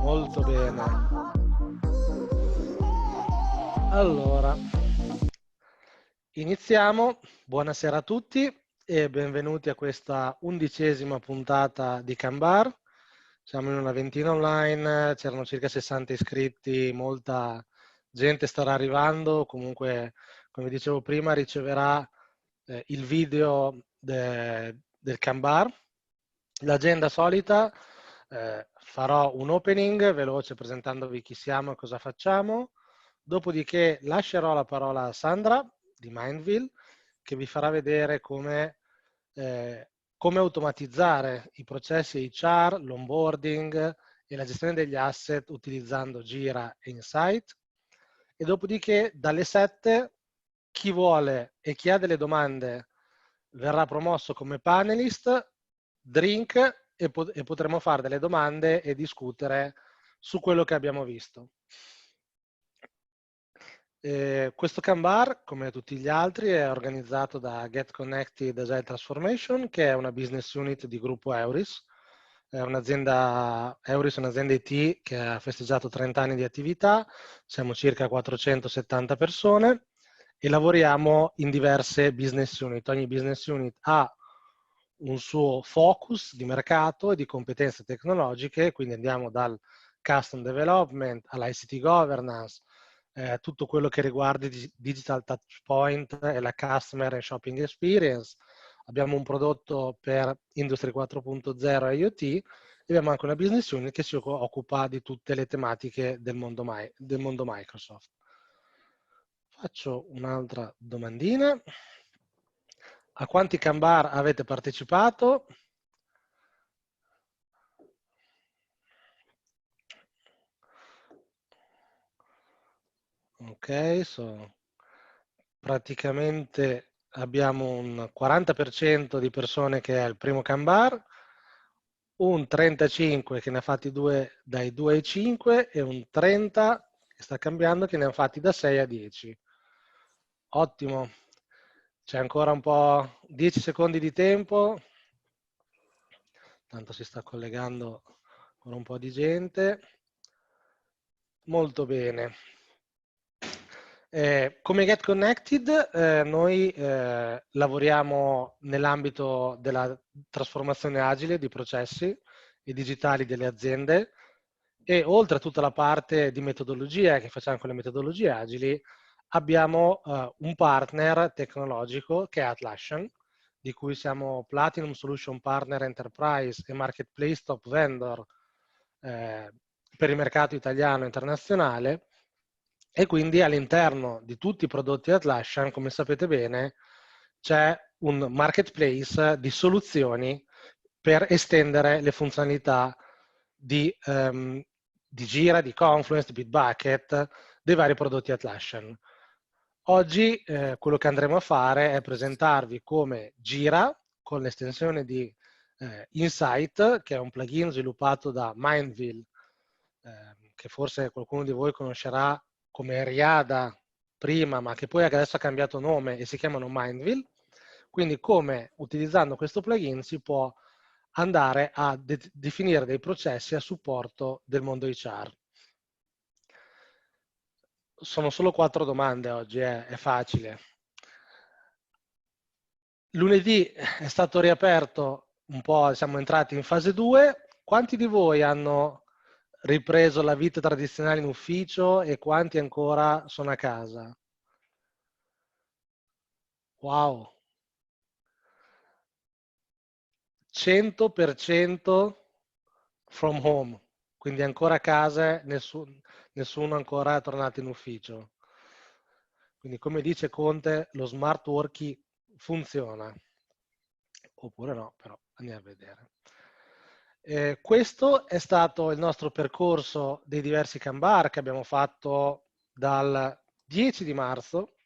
Molto bene. Allora, iniziamo. Buonasera a tutti e benvenuti a questa 11ª puntata di Kanbar. Siamo in una ventina online, c'erano circa 60 iscritti, molta gente starà arrivando. Comunque, come dicevo prima, riceverà il video del Kanbar. L'agenda solita, farò un opening veloce presentandovi chi siamo e cosa facciamo, dopodiché lascerò la parola a Sandra di Mindville che vi farà vedere come automatizzare i processi HR, l'onboarding e la gestione degli asset utilizzando Jira e Insight, e dopodiché dalle 7 chi vuole e chi ha delle domande verrà promosso come panelist, drink e potremo fare delle domande e discutere su quello che abbiamo visto. Questo Kanbar, come tutti gli altri, è organizzato da GetConnected Agile Transformation, che è una business unit di Gruppo Euris. Euris è un'azienda IT che ha festeggiato 30 anni di attività, siamo circa 470 persone e lavoriamo in diverse business unit. Ogni business unit ha un suo focus di mercato e di competenze tecnologiche, quindi andiamo dal custom development all'ICT governance, tutto quello che riguarda i digital touch point e la customer and shopping experience. Abbiamo un prodotto per Industry 4.0 e IoT e abbiamo anche una business unit che si occupa di tutte le tematiche del mondo Microsoft. Faccio un'altra domandina. A quanti Kanbar avete partecipato? Ok, praticamente abbiamo un 40% di persone che è il primo Kanbar, un 35% che ne ha fatti dai 2 ai 5 e un 30% che sta cambiando che ne ha fatti da 6 a 10. Ottimo, c'è ancora un po', 10 secondi di tempo, tanto si sta collegando con un po' di gente. Molto bene. Come GetConnected noi lavoriamo nell'ambito della trasformazione agile di processi e digitali delle aziende e oltre a tutta la parte di metodologia che facciamo con le metodologie agili abbiamo un partner tecnologico che è Atlassian, di cui siamo Platinum Solution Partner Enterprise e Marketplace Top Vendor per il mercato italiano e internazionale. E quindi all'interno di tutti i prodotti Atlassian, come sapete bene, c'è un marketplace di soluzioni per estendere le funzionalità di Jira, di Confluence, di Bitbucket, dei vari prodotti Atlassian. Oggi quello che andremo a fare è presentarvi come Jira con l'estensione di Insight, che è un plugin sviluppato da Mindville, che forse qualcuno di voi conoscerà come Riada prima, ma che poi adesso ha cambiato nome e si chiamano Mindville. Quindi come utilizzando questo plugin si può andare a definire dei processi a supporto del mondo HR. Sono solo 4 domande oggi, è facile. Lunedì è stato riaperto un po', siamo entrati in fase 2. Quanti di voi hanno ripreso la vita tradizionale in ufficio e quanti ancora sono a casa? Wow! 100% from home, quindi ancora a casa, nessuno ancora è tornato in ufficio. Quindi come dice Conte, lo smart working funziona. Oppure no, però andiamo a vedere. Questo è stato il nostro percorso dei diversi Kanbar che abbiamo fatto dal 10 di marzo,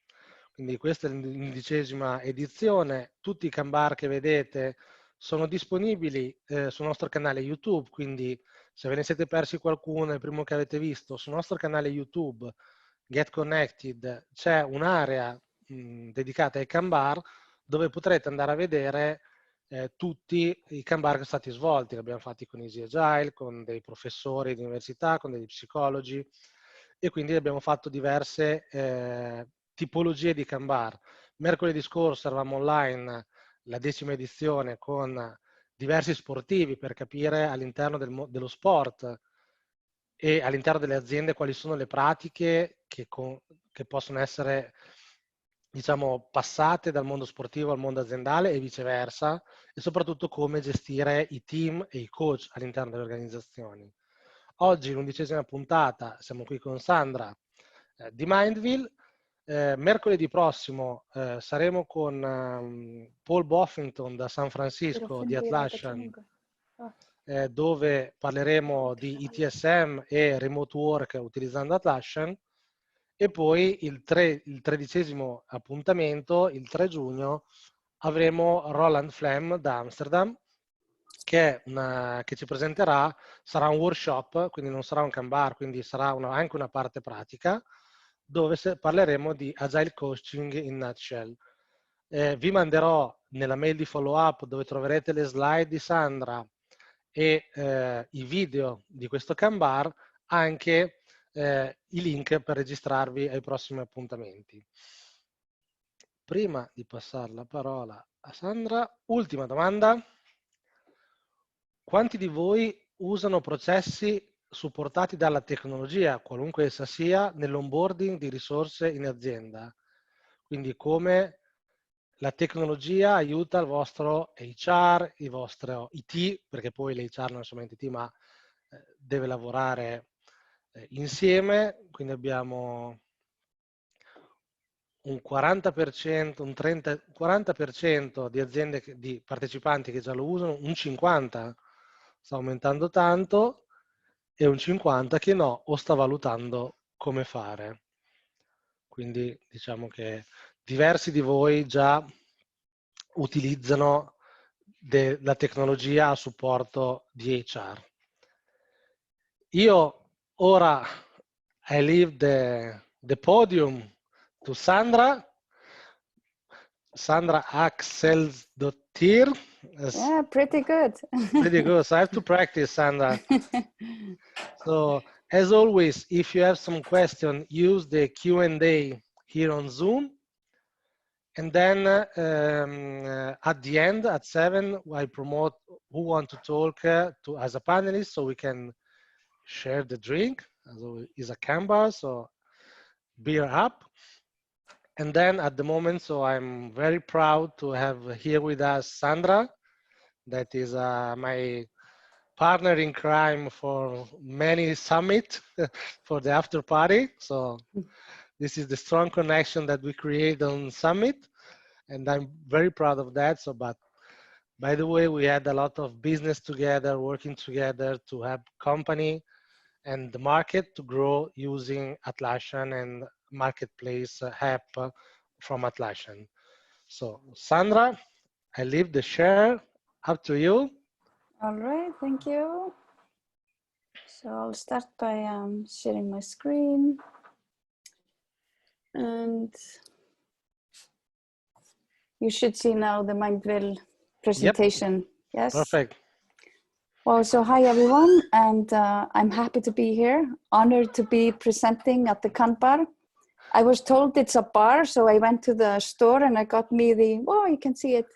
quindi questa è l'11ª edizione. Tutti i Kanbar che vedete sono disponibili sul nostro canale YouTube, quindi se ve ne siete persi qualcuno, il primo che avete visto, sul nostro canale YouTube GetConnected c'è un'area dedicata ai Kanbar dove potrete andare a vedere tutti i Kanbar che sono stati svolti. Li abbiamo fatti con Easy Agile, con dei professori di università, con degli psicologi, e quindi abbiamo fatto diverse tipologie di Kanbar. Mercoledì scorso eravamo online, la 10ª edizione, con diversi sportivi per capire all'interno dello sport e all'interno delle aziende quali sono le pratiche che possono essere, diciamo, passate dal mondo sportivo al mondo aziendale e viceversa, e soprattutto come gestire i team e i coach all'interno delle organizzazioni. Oggi, l'11ª puntata, siamo qui con Sandra di Mindville. Mercoledì prossimo saremo con Paul Buffington da San Francisco di Atlassian, dove parleremo di ITSM e remote work utilizzando Atlassian. E poi il 13º appuntamento, il 3 giugno, avremo Roland Flem da Amsterdam, che ci presenterà. Sarà un workshop, quindi non sarà un Kanbar, quindi sarà anche una parte pratica, dove parleremo di Agile Coaching in nutshell. Vi manderò nella mail di follow up, dove troverete le slide di Sandra e i video di questo Kanbar, anche i link per registrarvi ai prossimi appuntamenti. Prima di passare la parola a Sandra, ultima domanda. Quanti di voi usano processi supportati dalla tecnologia, qualunque essa sia, nell'onboarding di risorse in azienda? Quindi come la tecnologia aiuta il vostro HR, il vostro IT, perché poi l'HR non è solamente IT, ma deve lavorare insieme. Quindi abbiamo un 40%, un 40% di aziende, di partecipanti che già lo usano, un 50% sta aumentando tanto e un 50% che no, o sta valutando come fare. Quindi diciamo che diversi di voi già utilizzano la tecnologia a supporto di HR. Io ora I leave the podium to Sandra. Sandra Axelsdottir. Yeah, pretty good. Pretty good. So I have to practice, Sandra. So as always, if you have some question, use the Q&A here on Zoom. And then at the end, at 7, I promote who want to talk as a panelist, so we can share the drink. So it's a Kanbar, so beer up. And then at the moment, so I'm very proud to have here with us Sandra, that is my partner in crime for many summits for the after party. So this is the strong connection that we create on summit, and I'm very proud of that. So, but by the way, we had a lot of business together, working together to have company and the market to grow using Atlassian and marketplace app from Atlassian. So Sandra, I leave the share up to you. All right, thank you. So I'll start by sharing my screen. And you should see now the Mindville presentation. Yep. Yes. Perfect. Well, so hi everyone, and I'm happy to be here. Honored to be presenting at the Kanbar. I was told it's a bar, so I went to the store and I got me you can see it,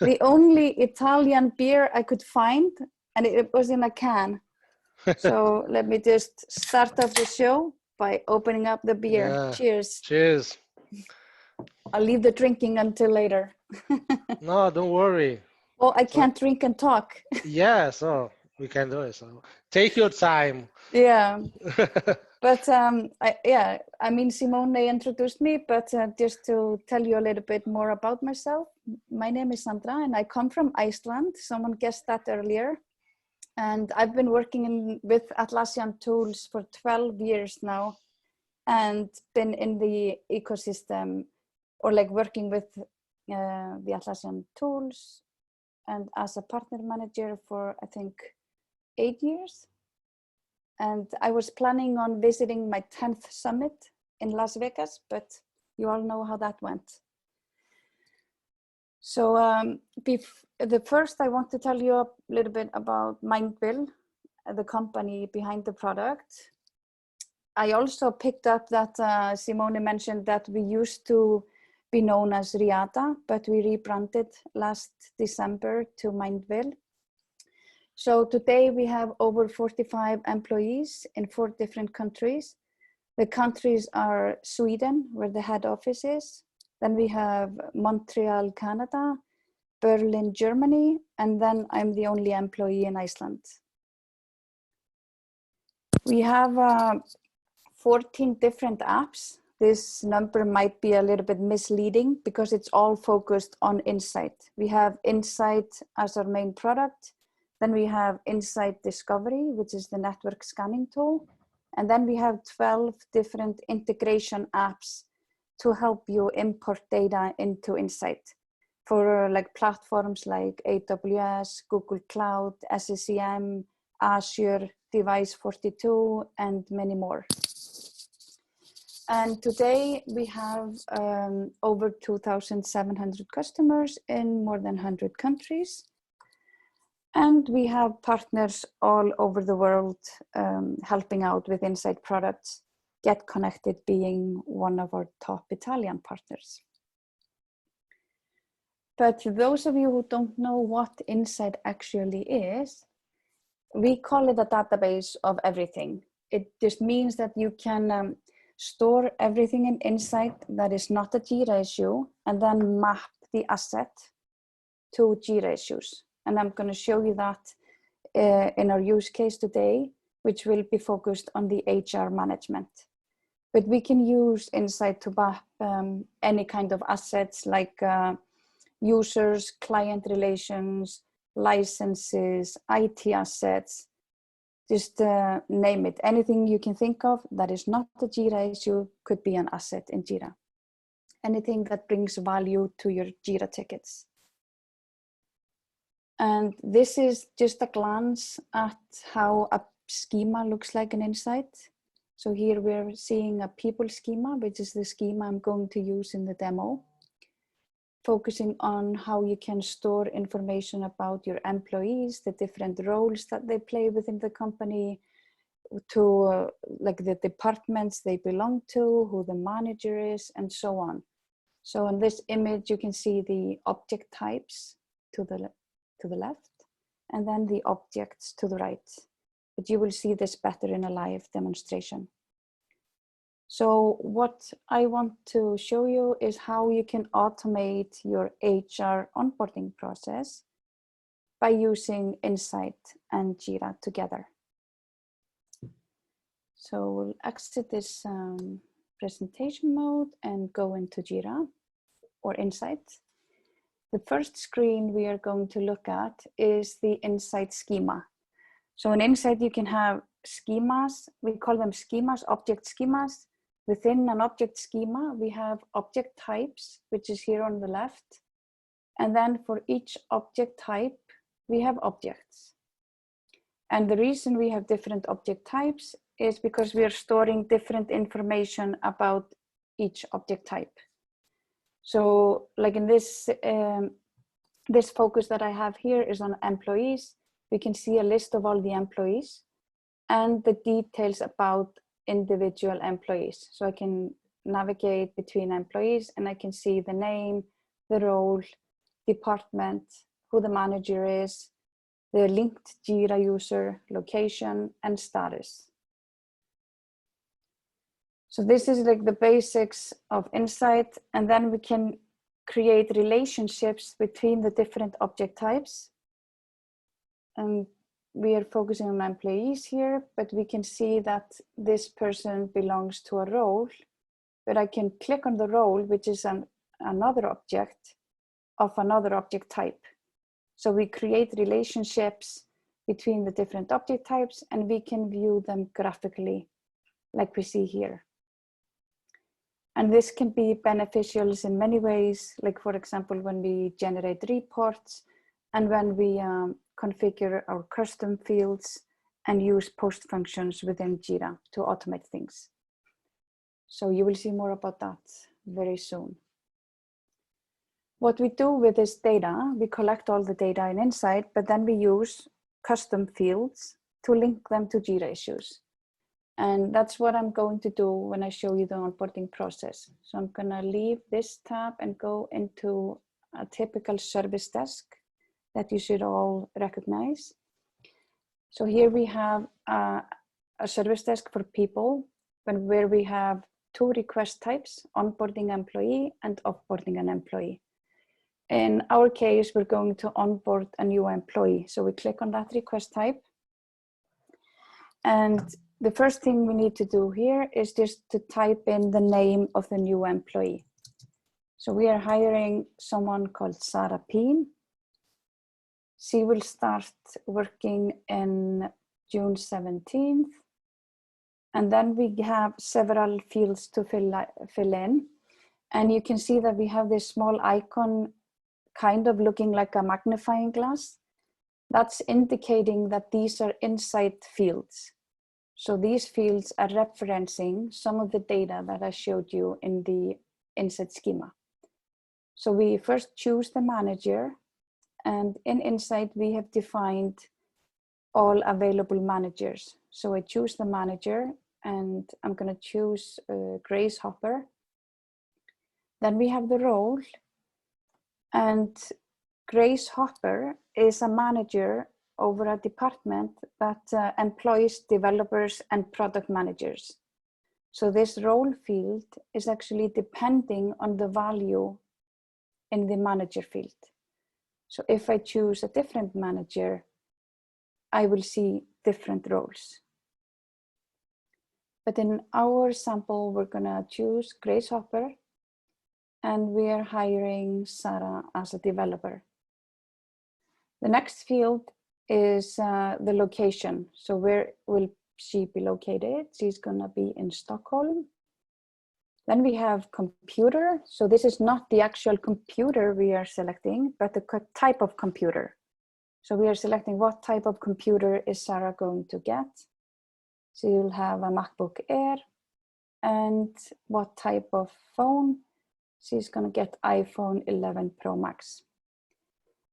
the only Italian beer I could find, and it was in a can. So let me just start off the show by opening up the beer. Yeah. Cheers. Cheers. I'll leave the drinking until later. No, don't worry. Well, I can't drink and talk. Yeah, so we can do it. So take your time. Yeah. But I mean, Simone introduced me, but just to tell you a little bit more about myself, my name is Sandra and I come from Iceland. Someone guessed that earlier. And I've been working with Atlassian tools for 12 years now and been in the ecosystem or like working with the Atlassian tools and as a partner manager for, I think, 8 years. And I was planning on visiting my 10th summit in Las Vegas, but you all know how that went. So the first I want to tell you a little bit about Mindville, the company behind the product. I also picked up that Simone mentioned that we used to be known as Riata, but we rebranded last December to Mindville. So today we have over 45 employees in 4 different countries. The countries are Sweden, where the head office is. Then we have Montreal, Canada, Berlin, Germany, and then I'm the only employee in Iceland. We have 14 different apps. This number might be a little bit misleading because it's all focused on Insight. We have Insight as our main product. Then we have Insight Discovery, which is the network scanning tool. And then we have 12 different integration apps to help you import data into Insight for like platforms like AWS, Google Cloud, SCCM, Azure, Device42, and many more. And today we have over 2,700 customers in more than 100 countries. And we have partners all over the world helping out with Insight products, GetConnected being one of our top Italian partners. But those of you who don't know what Insight actually is, we call it a database of everything. It just means that you can store everything in Insight that is not a Jira issue and then map the asset to Jira issues. And I'm going to show you that in our use case today, which will be focused on the HR management. But we can use Insight to map any kind of assets like users, client relations, licenses, IT assets, just name it. Anything you can think of that is not a Jira issue could be an asset in Jira. Anything that brings value to your Jira tickets. And this is just a glance at how a schema looks like in Insight. So here we're seeing a people schema, which is the schema I'm going to use in the demo, focusing on how you can store information about your employees, the different roles that they play within the company, to like the departments they belong to, who the manager is, and so on. So in this image, you can see the object types to the left, and then the objects to the right. But you will see this better in a live demonstration. So what I want to show you is how you can automate your HR onboarding process by using Insight and Jira together. So we'll exit this presentation mode and go into Jira or Insight. The first screen we are going to look at is the Insight schema. So in Insight, you can have schemas. We call them schemas, object schemas. Within an object schema, we have object types, which is here on the left. And then for each object type, we have objects. And the reason we have different object types is because we are storing different information about each object type. So like in this, this focus that I have here is on employees. We can see a list of all the employees and the details about individual employees. So I can navigate between employees and I can see the name, the role, department, who the manager is, the linked Jira user, location, and status. So this is like the basics of Insight, and then we can create relationships between the different object types. And we are focusing on employees here, but we can see that this person belongs to a role, but I can click on the role, which is another object of another object type. So we create relationships between the different object types and we can view them graphically like we see here. And this can be beneficial in many ways, like for example, when we generate reports and when we configure our custom fields and use post functions within Jira to automate things. So you will see more about that very soon. What we do with this data, we collect all the data in Insight, but then we use custom fields to link them to Jira issues. And that's what I'm going to do when I show you the onboarding process. So I'm going to leave this tab and go into a typical service desk that you should all recognize. So here we have a service desk for people, where we have two request types, onboarding employee and offboarding an employee. In our case, we're going to onboard a new employee. So we click on that request type. And the first thing we need to do here is just to type in the name of the new employee. So we are hiring someone called Sarah Peen. She will start working in June 17th. And then we have several fields to fill in. And you can see that we have this small icon kind of looking like a magnifying glass. That's indicating that these are Insight fields. So these fields are referencing some of the data that I showed you in the Insight schema. So we first choose the manager, and in Insight we have defined all available managers. So I choose the manager, and I'm going to choose Grace Hopper. Then we have the role, and Grace Hopper is a manager over a department that employs developers and product managers. So this role field is actually depending on the value in the manager field. So if I choose a different manager, I will see different roles. But in our sample, we're gonna choose Grace Hopper, and we are hiring Sarah as a developer. The next field is the location. So where will she be located? She's gonna be in Stockholm. Then we have computer. So this is not the actual computer we are selecting, but the type of computer. So we are selecting what type of computer is Sarah going to get. She will have a MacBook Air. And what type of phone? She's gonna get iPhone 11 Pro Max.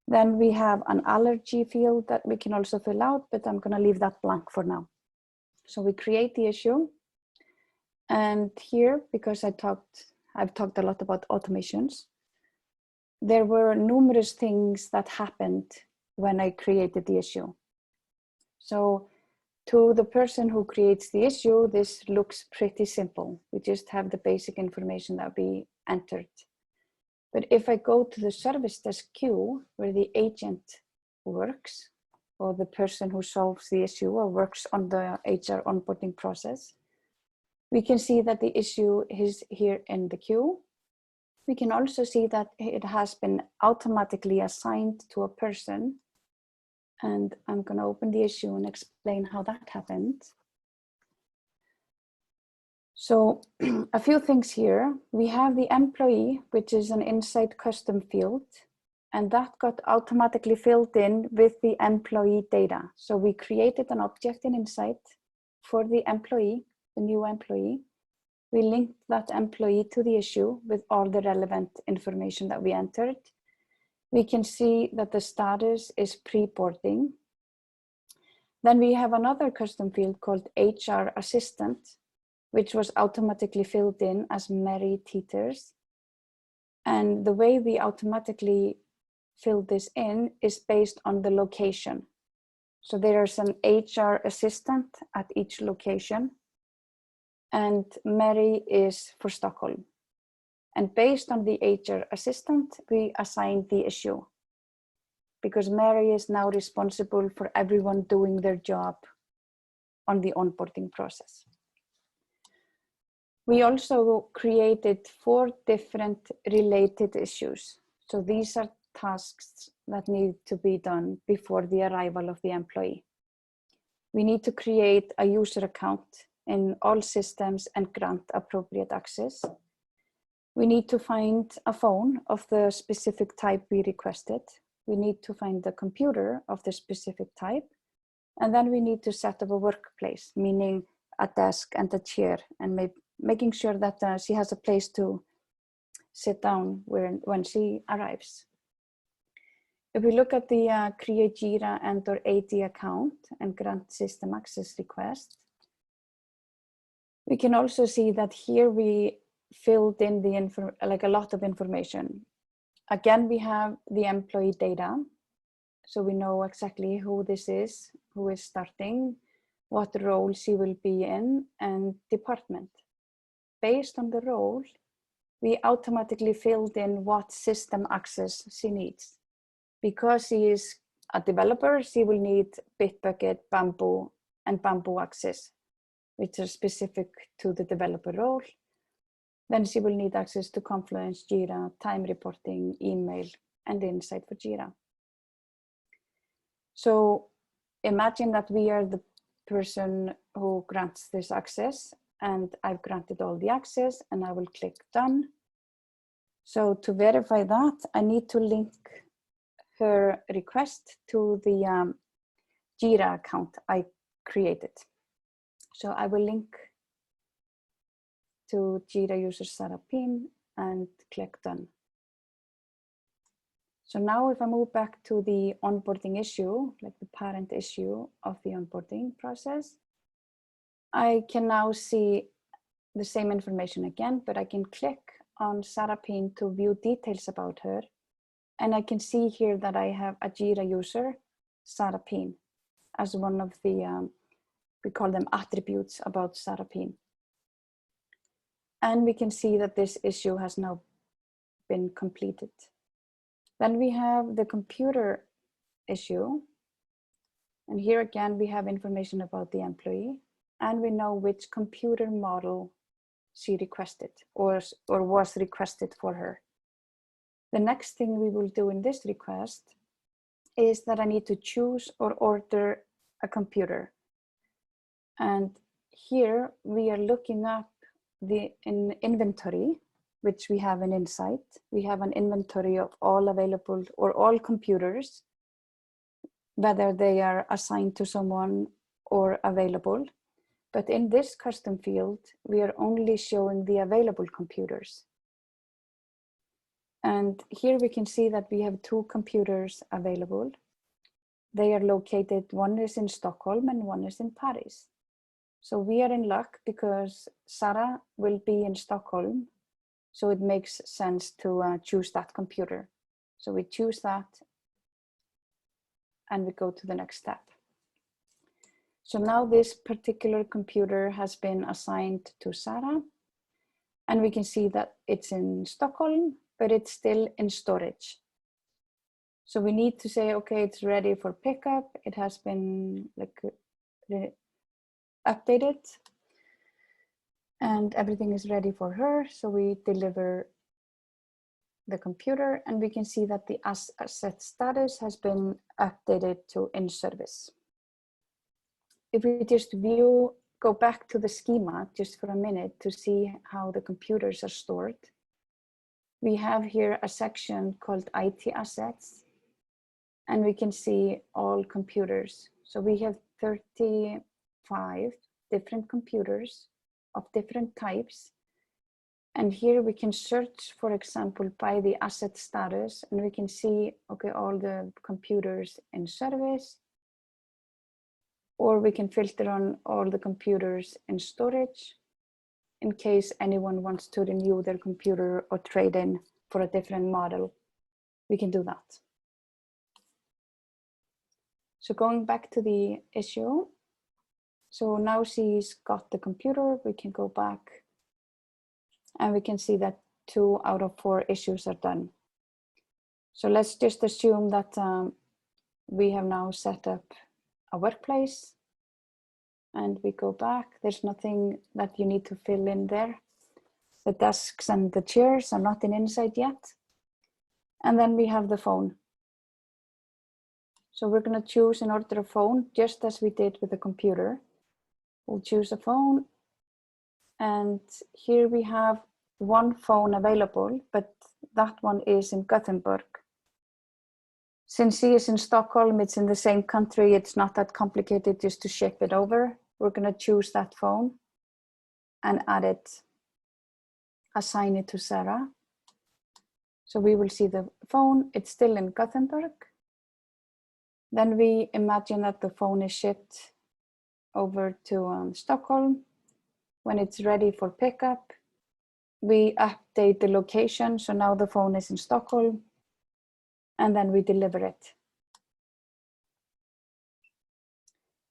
Then we have an allergy field that we can also fill out, but I'm gonna leave that blank for now. So we create the issue. And here, because I've talked a lot about automations, there were numerous things that happened when I created the issue. So to the person who creates the issue, this looks pretty simple. We just have the basic information that we entered. But if I go to the service desk queue, where the agent works, or the person who solves the issue or works on the HR onboarding process, we can see that the issue is here in the queue. We can also see that it has been automatically assigned to a person. And I'm going to open the issue and explain how that happened. So a few things here. We have the employee, which is an Insight custom field, and that got automatically filled in with the employee data. So we created an object in Insight for the employee, the new employee. We linked that employee to the issue with all the relevant information that we entered. We can see that the status is pre-boarding. Then we have another custom field called HR Assistant, which was automatically filled in as Mary Teeters. And the way we automatically fill this in is based on the location. So there's an HR assistant at each location, and Mary is for Stockholm. And based on the HR assistant, we assign the issue, because Mary is now responsible for everyone doing their job on the onboarding process. We also created 4 different related issues. So these are tasks that need to be done before the arrival of the employee. We need to create a user account in all systems and grant appropriate access. We need to find a phone of the specific type we requested. We need to find the computer of the specific type. And then we need to set up a workplace, meaning a desk and a chair, and making sure that she has a place to sit down when she arrives. If we look at the create Jira and or AD account and grant system access request, we can also see that here we filled in a lot of information. Again, we have the employee data. So we know exactly who this is, who is starting, what role she will be in, and department. Based on the role, we automatically filled in what system access she needs. Because she is a developer, she will need Bitbucket, Bamboo, and Bamboo access, which are specific to the developer role. Then she will need access to Confluence, Jira, time reporting, email, and Insight for Jira. So imagine that we are the person who grants this access, and I've granted all the access, and I will click done. So to verify that, I need to link her request to the Jira account I created. So I will link to Jira user Sarah Pin and click done. So now if I move back to the onboarding issue, like the parent issue of the onboarding process, I can now see the same information again, but I can click on Sarah Pin to view details about her. And I can see here that I have a Jira user, Sarah Pin, as one of the, we call them attributes about Sarah Pin. And we can see that this issue has now been completed. Then we have the computer issue. And here again, we have information about the employee, and we know which computer model she requested or was requested for her. The next thing we will do in this request is that I need to choose or order a computer. And here we are looking up the inventory, which we have in Insight. We have an inventory of all available or all computers, whether they are assigned to someone or available. But in this custom field, we are only showing the available computers. And here we can see that we have 2 computers available. They are located, one is in Stockholm and one is in Paris. So we are in luck because Sarah will be in Stockholm. So it makes sense to choose that computer. So we choose that and we go to the next step. So now this particular computer has been assigned to Sarah, and we can see that it's in Stockholm, but it's still in storage. So we need to say, okay, it's ready for pickup. It has been updated and everything is ready for her. So we deliver the computer and we can see that the asset status has been updated to in service. If we just go back to the schema just for a minute to see how the computers are stored. We have here a section called IT assets, and we can see all computers. So we have 35 different computers of different types. And here we can search, for example, by the asset status, and we can see, okay, all the computers in service, or we can filter on all the computers in storage in case anyone wants to renew their computer or trade in for a different model. We can do that. So going back to the issue. So now she's got the computer, we can go back and we can see that 2 out of 4 issues are done. So let's just assume that we have now set up a workplace and we go back. There's nothing that you need to fill in there. The desks and the chairs are not in Insight yet. And then we have the phone. So we're going to choose an order of phone, just as we did with the computer. We'll choose a phone. And here we have 1 phone available, but that one is in Gothenburg. Since she is in Stockholm, it's in the same country. It's not that complicated just to ship it over. We're going to choose that phone and add it, assign it to Sarah. So we will see the phone, it's still in Gothenburg. Then we imagine that the phone is shipped over to Stockholm. When it's ready for pickup, we update the location. So now the phone is in Stockholm, and then we deliver it.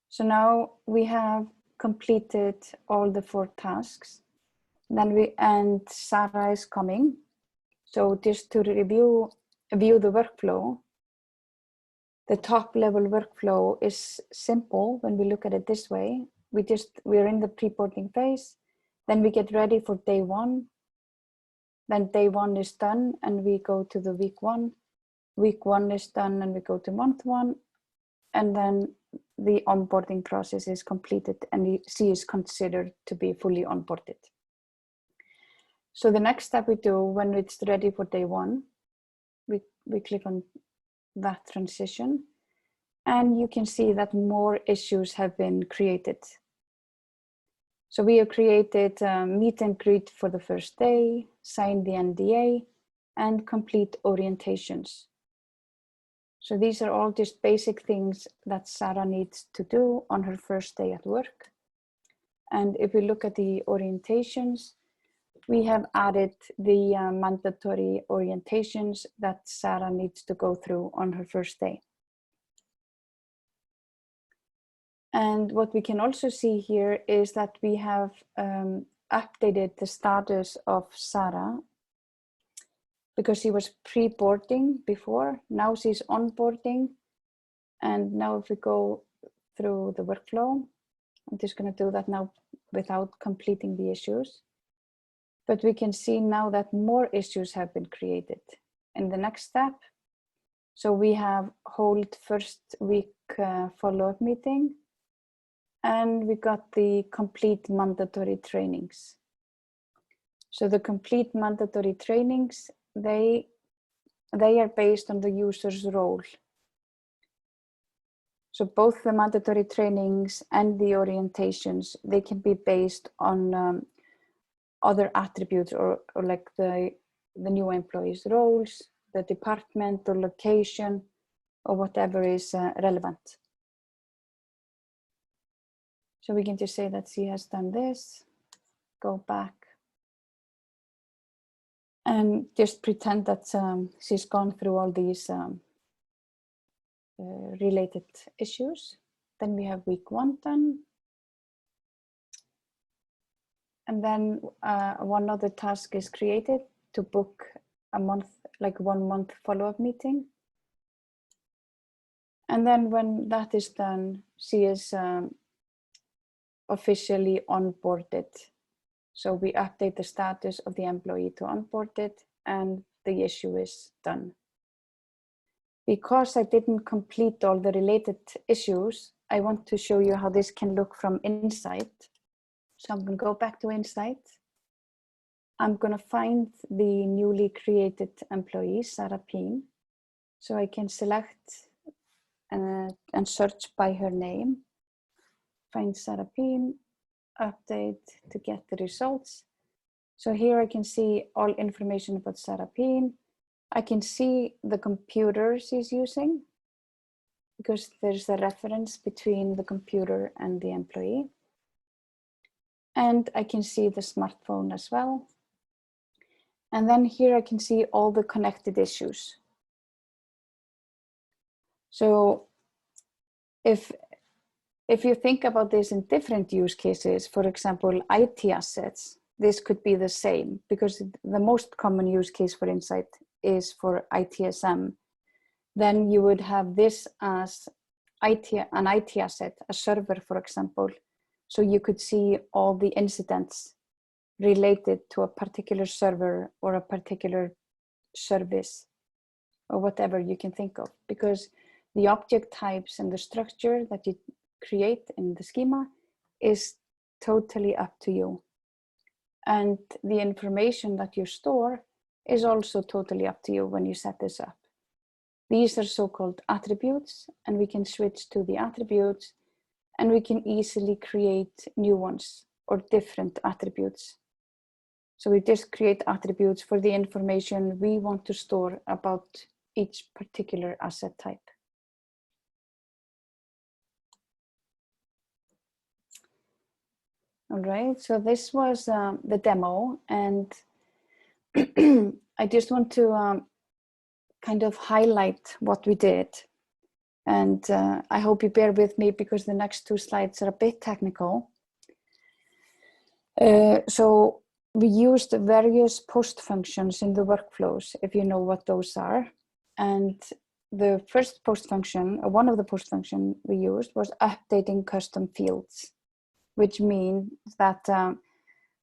So now we have completed all the 4 tasks. And Sara is coming. So just to view the workflow, the top level workflow is simple when we look at it this way. We're in the pre-boarding phase. Then we get ready for day 1. Then day 1 is done and we go to the week 1. Week 1 is done and we go to month 1. And then the onboarding process is completed and she is considered to be fully onboarded. So the next step we do when it's ready for day 1, we click on that transition, and you can see that more issues have been created. So we have created meet and greet for the first day, sign the NDA, and complete orientations. So these are all just basic things that Sara needs to do on her first day at work. And if we look at the orientations, we have added the mandatory orientations that Sara needs to go through on her first day. And what we can also see here is that we have updated the status of Sara because she was pre-boarding before. Now she's onboarding. And now if we go through the workflow, I'm just going to do that now without completing the issues. But we can see now that more issues have been created in the next step. So we have hold first week follow-up meeting, and we got the complete mandatory trainings. So the complete mandatory trainings, they are based on the user's role. So both the mandatory trainings and the orientations, they can be based on other attributes or like the new employee's roles, the department or location, or whatever is relevant. So we can just say that she has done this, go back, and just pretend that she's gone through all these related issues. Then we have week 1 done. And then one other task is created to book a month, like 1 month follow-up meeting. And then when that is done, she is officially onboarded. So we update the status of the employee to onboarded and the issue is done. Because I didn't complete all the related issues, I want to show you how this can look from Insight. So I'm going to go back to Insight. I'm going to find the newly created employee, Sara Peen. So I can select and search by her name. Find Sara Peen, update to get the results. So here I can see all information about Sara Peen. I can see the computer she's using because there's a reference between the computer and the employee. And I can see the smartphone as well. And then here I can see all the connected issues. So if you think about this in different use cases, for example, IT assets, this could be the same because the most common use case for Insight is for ITSM. Then you would have this as an IT asset, a server, for example. So you could see all the incidents related to a particular server or a particular service or whatever you can think of, because the object types and the structure that you create in the schema is totally up to you. And the information that you store is also totally up to you when you set this up. These are so-called attributes, and we can switch to the attributes and we can easily create new ones or different attributes. So we just create attributes for the information we want to store about each particular asset type. All right, so this was the demo, and I just want to kind of highlight what we did. And I hope you bear with me because the next 2 slides are a bit technical. So we used various post functions in the workflows, if you know what those are. And the first post function, or one of the post functions we used, was updating custom fields, which means that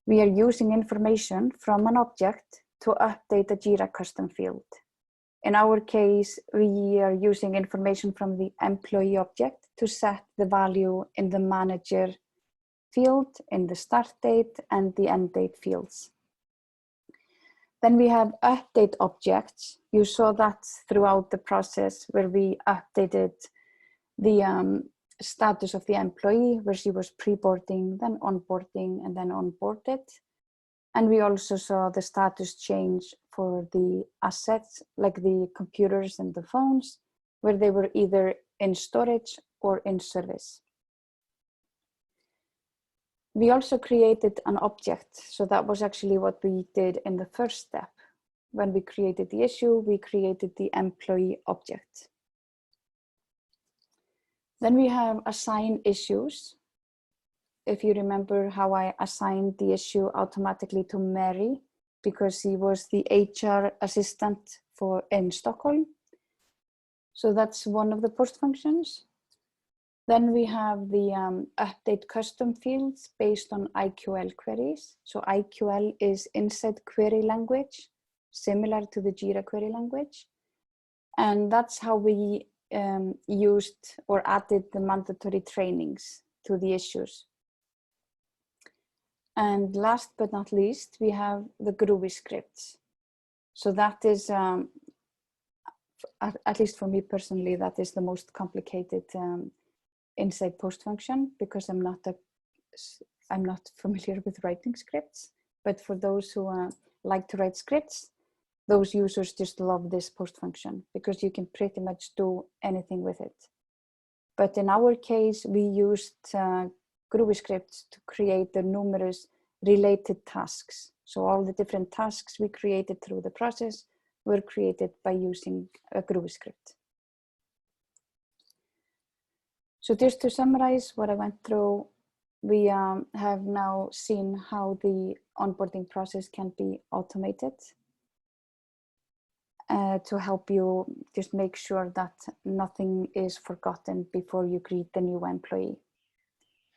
we are using information from an object to update a Jira custom field. In our case, we are using information from the employee object to set the value in the manager field, in the start date and the end date fields. Then we have update objects. You saw that throughout the process where we updated the status of the employee, where she was pre-boarding, then onboarding, and then onboarded. And we also saw the status change for the assets, like the computers and the phones, where they were either in storage or in service. We also created an object. So that was actually what we did in the first step. When we created the issue, we created the employee object. Then we have assign issues. If you remember how I assigned the issue automatically to Mary, because he was the HR assistant in Stockholm. So that's one of the post functions. Then we have the update custom fields based on IQL queries. So IQL is inside query language, similar to the Jira query language. And that's how we used or added the mandatory trainings to the issues. And last but not least, we have the Groovy scripts. So that is, at least for me personally, that is the most complicated inside post function, because I'm not familiar with writing scripts. But for those who like to write scripts, those users just love this post function because you can pretty much do anything with it. But in our case, we used Groovy scripts to create the numerous related tasks. So all the different tasks we created through the process were created by using a Groovy script. So just to summarize what I went through, we have now seen how the onboarding process can be automated to help you just make sure that nothing is forgotten before you greet the new employee.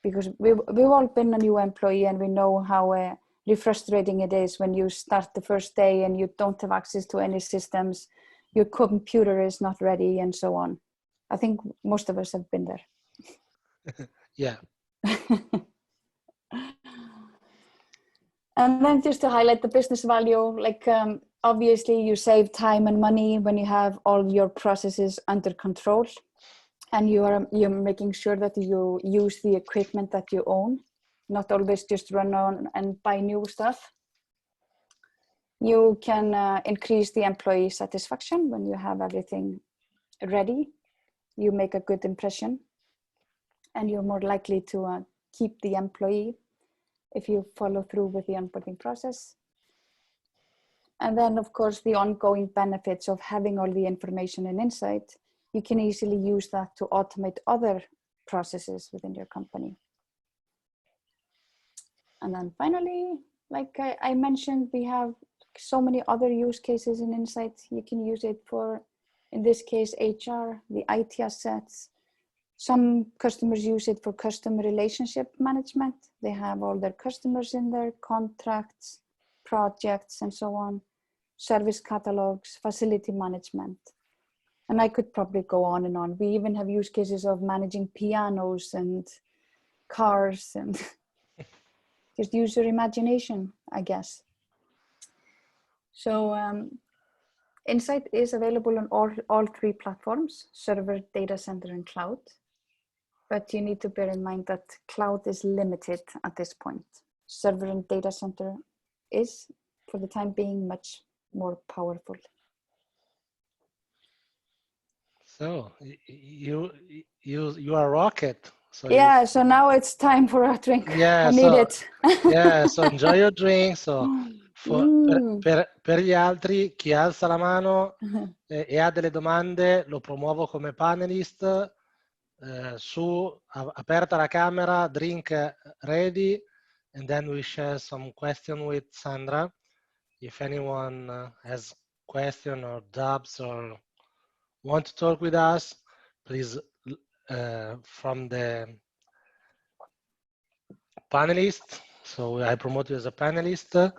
Because we've all been a new employee and we know how frustrating it is when you start the first day and you don't have access to any systems, your computer is not ready and so on. I think most of us have been there. Yeah. And then just to highlight the business value, like obviously you save time and money when you have all your processes under control. And you're making sure that you use the equipment that you own, not always just run on and buy new stuff. You can increase the employee satisfaction when you have everything ready. You make a good impression, and you're more likely to keep the employee if you follow through with the onboarding process. And then, of course, the ongoing benefits of having all the information and insight. You can easily use that to automate other processes within your company. And then finally, like I mentioned, we have so many other use cases in Insight. You can use it for, in this case, HR, the IT assets. Some customers use it for customer relationship management. They have all their customers in their contracts, projects, and so on. Service catalogs, facility management. And I could probably go on and on. We even have use cases of managing pianos and cars and just use your imagination, I guess. So Insight is available on all 3 platforms, server, data center, and cloud. But you need to bear in mind that cloud is limited at this point. Server and data center is for the time being much more powerful. So you are a rocket. So yeah, so now it's time for a drink. Yeah, I need it. Yeah, so enjoy your drink. So per gli altri, chi alza la mano e ha delle domande, lo promuovo come panelist. Aperta la camera, drink ready, and then we share some question with Sandra. If anyone has question or doubts or want to talk with us, please from the panelist. So I promote you as a panelist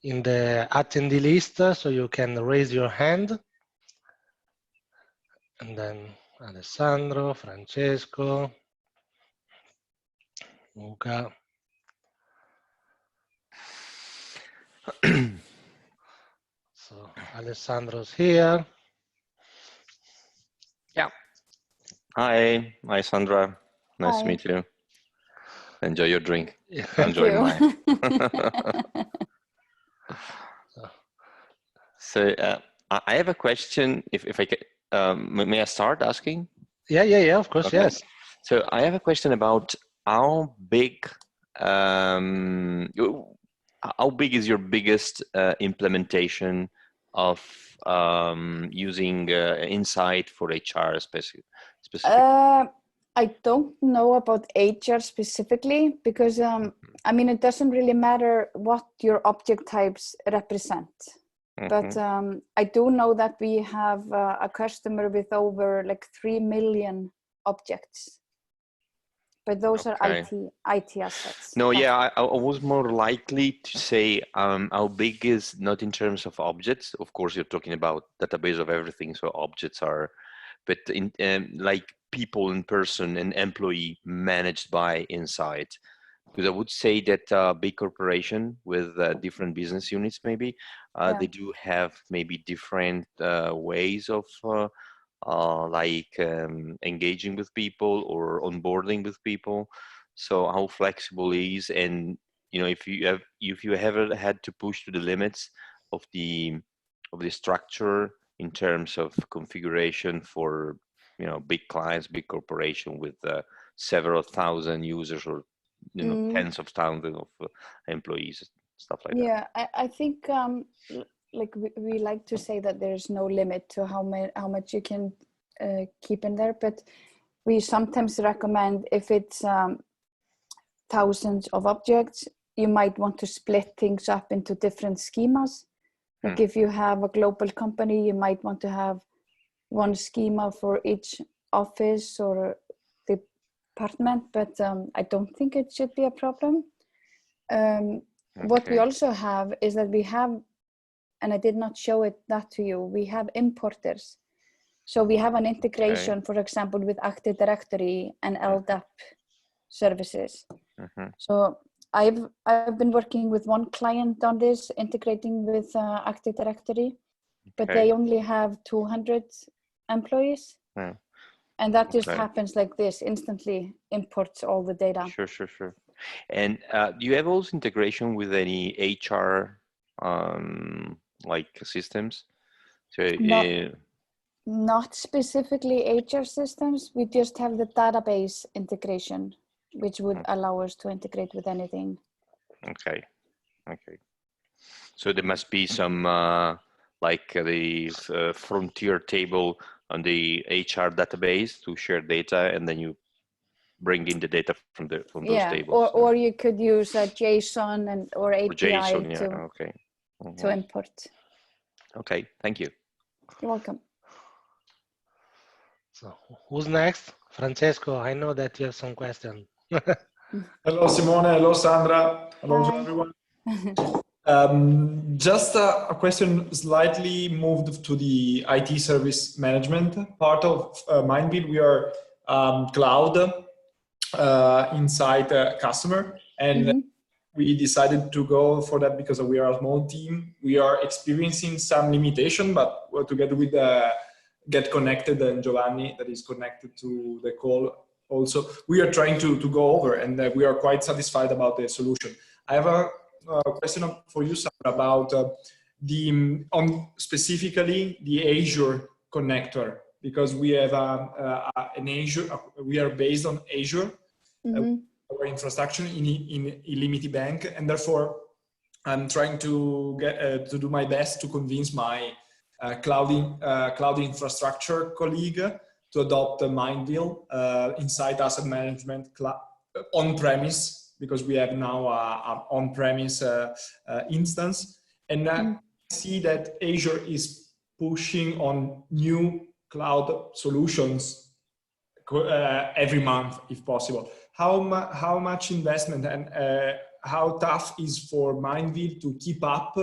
in the attendee list, so you can raise your hand. And then Alessandro, Francesco, Luca. So Alessandro's here. Yeah. Hi, Sandra. Nice Hi. to meet you. Enjoy your drink. Thank Enjoy you. mine. So I have a question. If I can, may I start asking? Yeah. Of course, okay. Yes. So I have a question about how big is your biggest implementation of using Insight for HR specifically? I don't know about HR specifically because I mean, it doesn't really matter what your object types represent. But I do know that we have a customer with over like 3 million objects. But those are IT assets. No, yeah, I was more likely to say how big is not in terms of objects. Of course, you're talking about database of everything, so objects are, but in like people in person and employee managed by Insight. Because I would say that big corporation with different business units, maybe they do have maybe different ways of engaging with people or onboarding with people. So how flexible is, and if you ever had to push to the limits of the structure in terms of configuration for big clients, big corporation with several thousand users or tens of thousands of employees, stuff like that. Yeah, I think like we like to say that there's no limit to how much you can keep in there, but we sometimes recommend if it's thousands of objects, you might want to split things up into different schemas. Like if you have a global company, you might want to have one schema for each office or department, but I don't think it should be a problem. What we also have is that we have, and I did not show that to you, we have importers. So we have an integration, for example, with Active Directory and LDAP services. So I've been working with one client on this, integrating with Active Directory, but they only have 200 employees. And that just happens like this, instantly imports all the data. Sure. And do you have also integration with any HR like systems? So, not specifically HR systems. We just have the database integration, which would allow us to integrate with anything. Okay. So there must be some like the frontier table on the HR database to share data, and then you bring in the data from those tables. Or you could use a JSON or API to import. Okay, thank you. You're welcome. So who's next? Francesco, I know that you have some question. Hello, Simone. Hello, Sandra. Hello to everyone. Just a question slightly moved to the IT service management part of Mindville. We are cloud inside customer, and we decided to go for that because we are a small team. We are experiencing some limitation, but we're together with GetConnected and Giovanni that is connected to the call also. We are trying to go over, and we are quite satisfied about the solution. I have a question for you, Sandra, about specifically the Azure connector, because we have an Azure. We are based on Azure, our infrastructure in Illimity Bank, and therefore I'm trying to get to do my best to convince my cloud infrastructure colleague to adopt Mindville Insight Asset Management on-premise, because we have now an on-premise instance. And I see that Azure is pushing on new cloud solutions every month, if possible. How much investment and how tough is for Mindville to keep up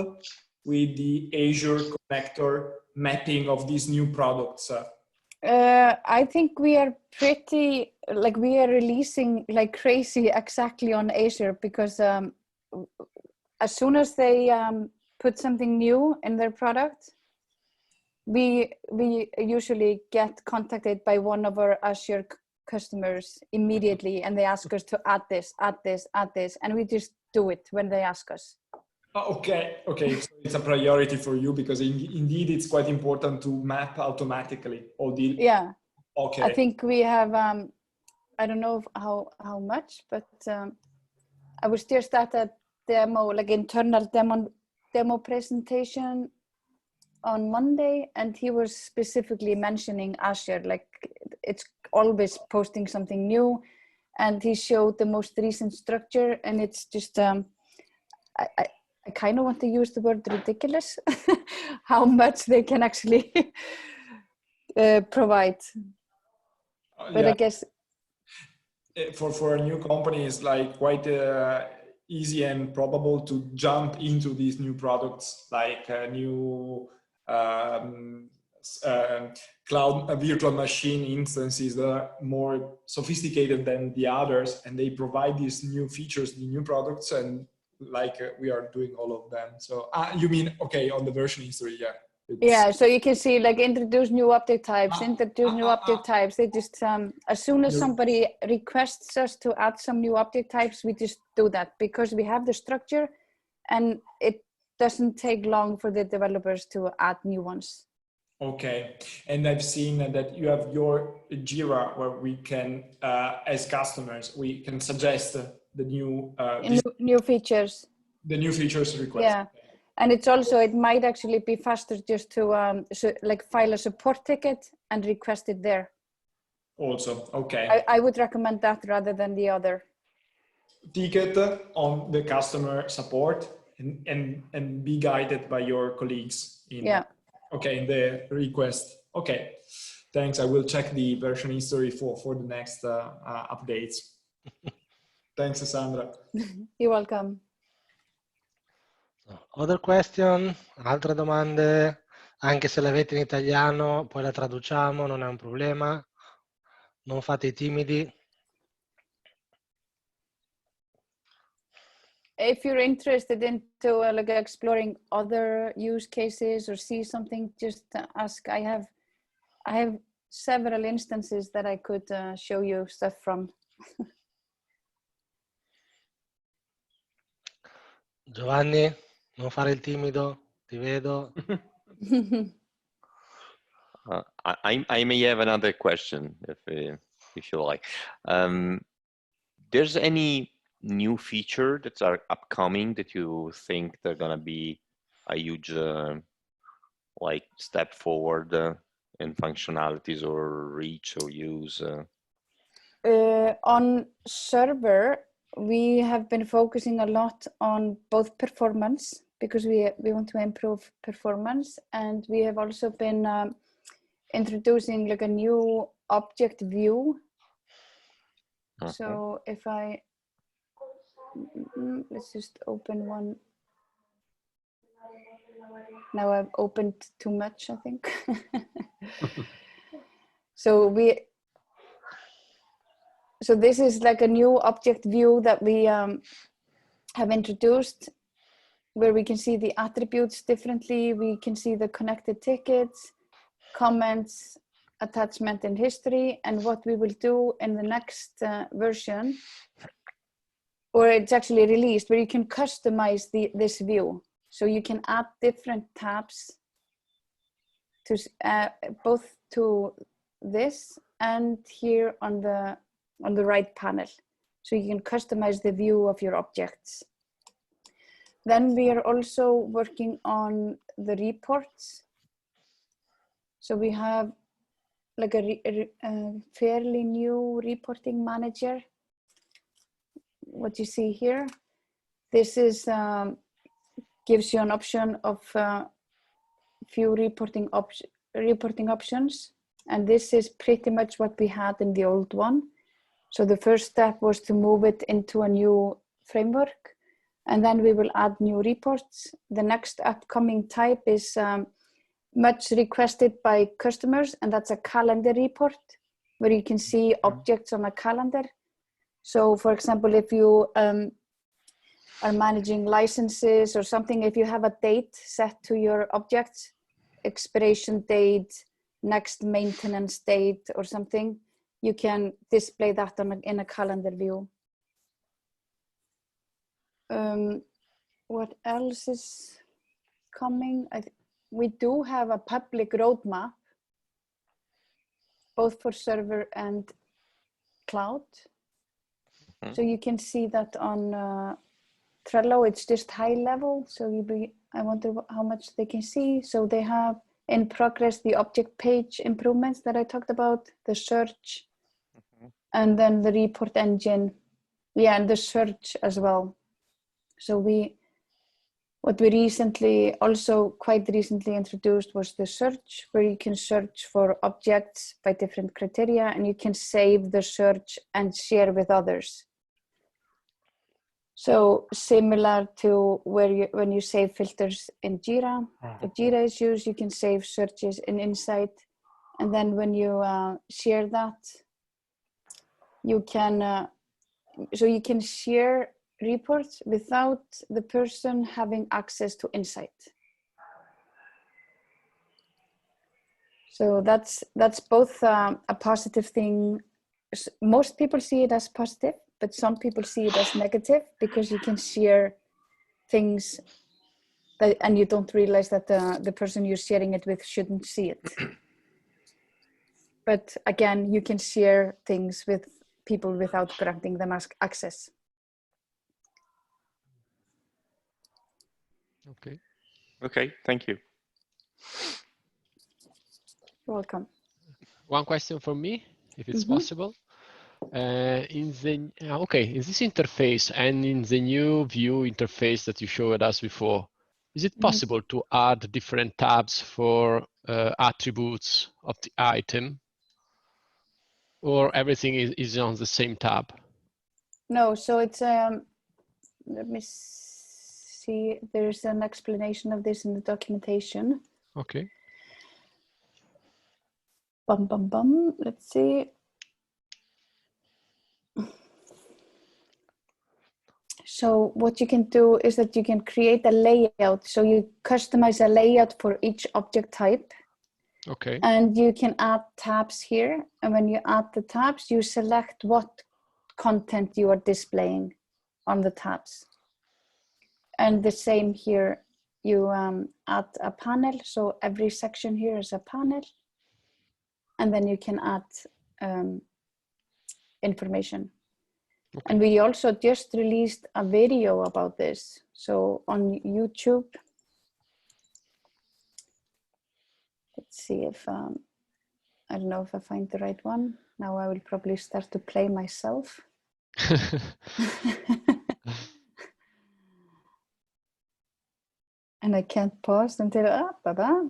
with the Azure connector mapping of these new products? I think we are pretty, like, we are releasing like crazy exactly on Azure, because as soon as they put something new in their product, we usually get contacted by one of our Azure customers immediately, and they ask us to add this, and we just do it when they ask us. Okay, so it's a priority for you, because indeed it's quite important to map automatically all the. Yeah. Okay. I think we have I don't know how much, but I was just at a demo, like internal demo presentation on Monday, and he was specifically mentioning Azure, like it's always posting something new, and he showed the most recent structure, and it's just I kind of want to use the word ridiculous how much they can actually provide. But yeah. I guess for a new company, it's like quite easy and probable to jump into these new products, like new cloud virtual machine instances that are more sophisticated than the others, and they provide these new features, the new products, and like we are doing all of them. So you mean, okay, on the version history, yeah. Yeah, so you can see like introduce new object types, They just, as soon as somebody requests us to add some new object types, we just do that, because we have the structure and it doesn't take long for the developers to add new ones. Okay, and I've seen that you have your Jira, where we can, as customers, we can suggest the new new features. The new features request. Yeah, and it's also, it might actually be faster just to like file a support ticket and request it there. Also, okay. I would recommend that rather than the other. Ticket on the customer support and be guided by your colleagues in, in the request. Okay, thanks. I will check the version history for the next updates. Thanks, Sandra. You're welcome. Other question? Altre domande? Anche se l'avete in italiano, poi la traduciamo, non è un problema. Non fate i timidi. If you're interested into like exploring other use cases or see something, just ask. I have several instances that I could show you stuff from. Giovanni, non fare il timido, ti vedo. I may have another question if you like. There's any new feature that are upcoming that you think they're gonna be a huge like step forward in functionalities or reach or use? On server, we have been focusing a lot on both performance, because we want to improve performance, and we have also been introducing like a new object view. Okay. So if I let's just open one. Now I've opened too much, I think. So this is like a new object view that we have introduced, where we can see the attributes differently. We can see the connected tickets, comments, attachment, and history. And what we will do in the next version, or it's actually released, where you can customize this view. So you can add different tabs to both to this and here on the right panel. So you can customize the view of your objects. Then we are also working on the reports. So we have like a fairly new reporting manager. What you see here, this is gives you an option of few reporting options, and this is pretty much what we had in the old one. So the first step was to move it into a new framework, and then we will add new reports. The next upcoming type is much requested by customers, and that's a calendar report where you can see objects on a calendar. So for example, if you are managing licenses or something, if you have a date set to your objects, expiration date, next maintenance date or something, you can display that in a calendar view. What else is coming? We do have a public roadmap, both for server and cloud. So you can see that on Trello. It's just high level. So I wonder how much they can see. So they have in progress the object page improvements that I talked about, the search, and then the report engine. Yeah, and the search as well. So what we recently, also quite recently introduced was the search, where you can search for objects by different criteria, and you can save the search and share with others. So similar to when you save filters in Jira, if Jira is used, you can save searches in Insight. And then when you share that, you can, so you can share reports without the person having access to Insight. So that's both a positive thing. Most people see it as positive, but some people see it as negative, because you can share things that, and you don't realize that the person you're sharing it with shouldn't see it. But again, you can share things with people without granting them access. Okay. Okay, thank you. You're welcome. One question for me, if it's possible. In this interface and in the new view interface that you showed us before, is it possible to add different tabs for attributes of the item, or everything is on the same tab? No, so it's let me see. There's an explanation of this in the documentation. Okay. Let's see. So what you can do is that you can create a layout. So you customize a layout for each object type. Okay. And you can add tabs here. And when you add the tabs, you select what content you are displaying on the tabs. And the same here, you add a panel. So every section here is a panel. And then you can add information. Okay. And we also just released a video about this. So on YouTube, let's see if, I don't know if I find the right one. Now I will probably start to play myself. And I can't pause until, baba.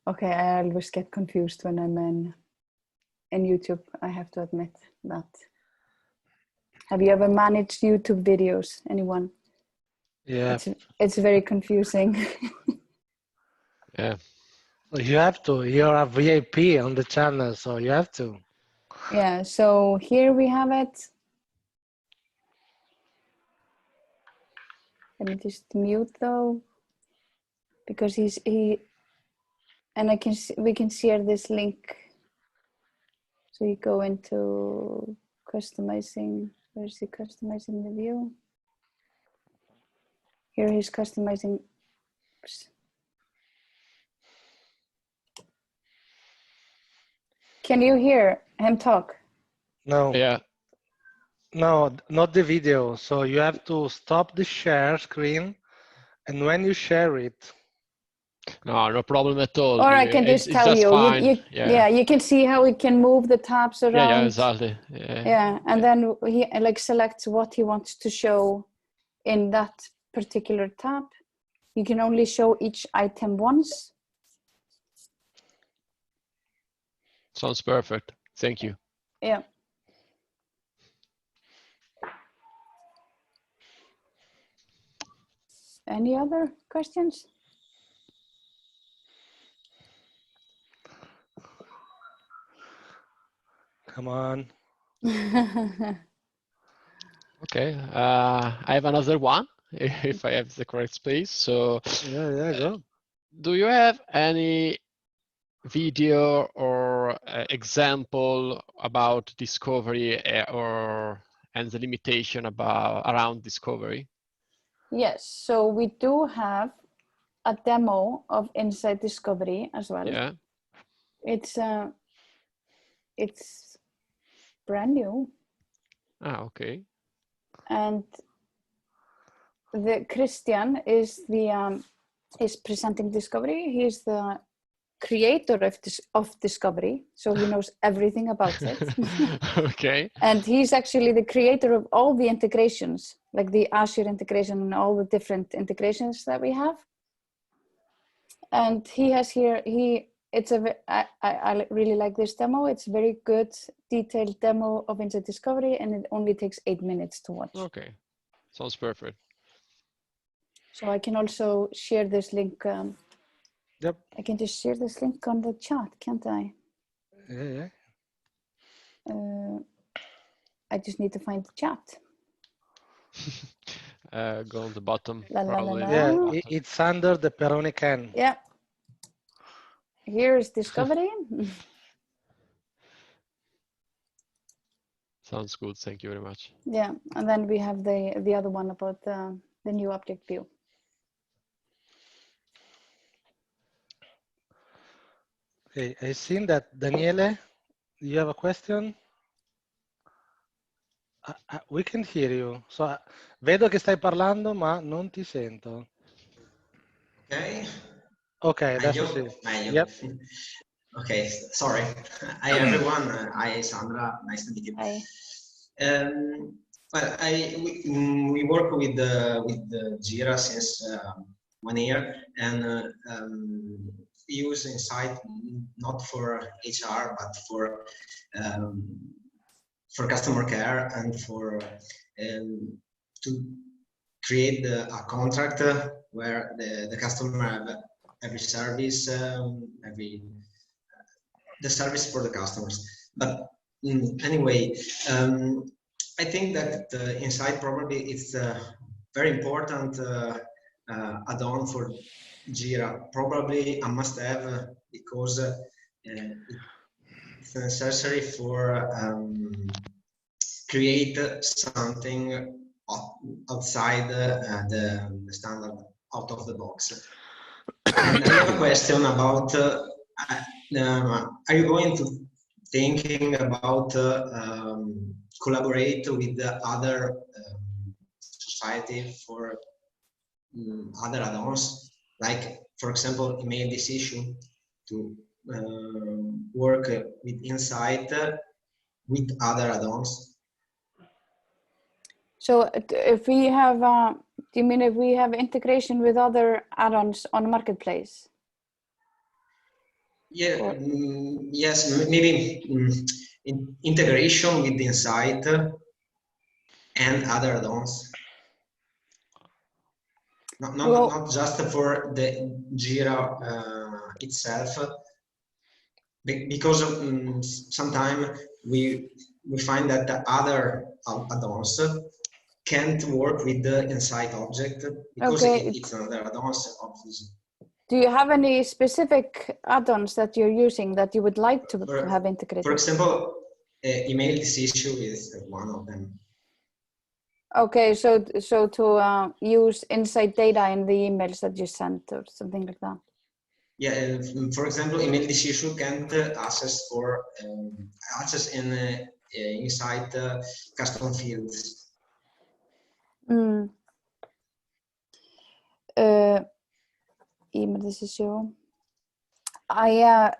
Okay, I always get confused when I'm in YouTube, I have to admit that. Have you ever managed YouTube videos, anyone? Yeah. It's very confusing. Yeah. You have to, you're a VIP on the channel, so you have to. Yeah, so here we have it. Let me just mute though, because and we can share this link. So you go into customizing. Where is he customizing the view? Here he's customizing. Oops. Can you hear him talk? No. Yeah. No, not the video. So you have to stop the share screen, and when you share it. No problem at all. Or I can just tell you. Fine. Yeah, you can see how we can move the tabs around. Yeah, exactly. Yeah, and then he like selects what he wants to show in that particular tab. You can only show each item once. Sounds perfect. Thank you. Yeah. Any other questions? Come on. Okay. I have another one, if I have the correct space. So Yeah, go. Do you have any video or example about discovery and the limitation around discovery? Yes, so we do have a demo of Insight Discovery as well. Yeah. It's brand new. Okay. And the Christian is is presenting Discovery. He's the creator of Discovery, so he knows everything about it. Okay. And he's actually the creator of all the integrations, like the Azure integration and all the different integrations that we have. And he has here, I really like this demo. It's a very good, detailed demo of Insight Discovery, and it only takes 8 minutes to watch. Okay, sounds perfect. So I can also share this link. Yep. I can just share this link on the chat, can't I? Yeah. I just need to find the chat. Go on the bottom. Yeah, it's under the Peroni can. Yeah. Here is Discovery. Sounds good. Thank you very much. Yeah, and then we have the other one about the new object view. Okay, I've seen that. Daniele, you have a question? We can hear you. So, vedo che stai parlando, ma non ti sento. Ok. Ok, adesso sì. Meglio. Yep. Okay, sorry. Hi everyone. Hi Sandra. Nice to meet you. Hi. Well, we work with Jira since 1 year, and we use Insight not for HR but for customer care and for to create a contract where the customer have every service, the service for the customers. But anyway, I think that Insight probably is a very important add-on for Jira, probably a must-have because it's necessary for create something outside the standard, out of the box. And I have a question about: are you going to thinking about collaborate with the other society for other add-ons, like for example, email this issue to work with Insight with other add-ons? So if we have, do you mean if we have integration with other add-ons on Marketplace? Yeah, yes, maybe integration with Insight and other add-ons. Not just for the Jira itself, because sometimes we find that the other add-ons can't work with the Insight object because it's another add-ons, obviously. Do you have any specific add-ons that you're using that you would like to have integrated? For example, email this issue is one of them. Okay, so to use insight data in the emails that you sent or something like that. Yeah, for example, email this issue can't access for access in inside custom fields. Mm. Email this issue. I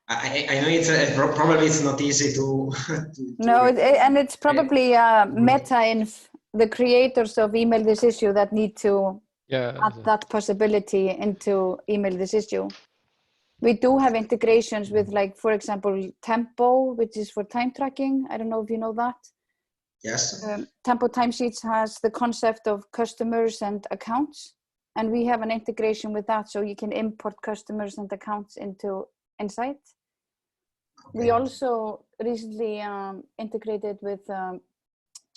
know it's probably it's not easy to no, and it's probably meta-inf, the creators of email this issue, that need to add that possibility into email this issue. We do have integrations with, like, for example, Tempo, which is for time tracking. I don't know if you know that. Yes. Tempo Timesheets has the concept of customers and accounts, and we have an integration with that, so you can import customers and accounts into Insight. Okay. We also recently integrated with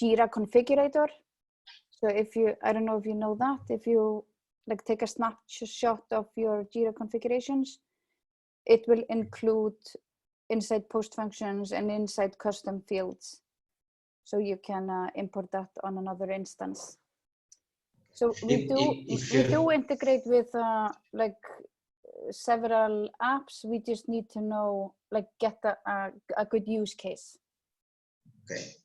Jira Configurator. So if you, I don't know if you know that, if you like take a snapshot of your Jira configurations, it will include Insight post functions and Insight custom fields. So you can import that on another instance. So we do integrate with like several apps. We just need to know, like, get a good use case. Okay.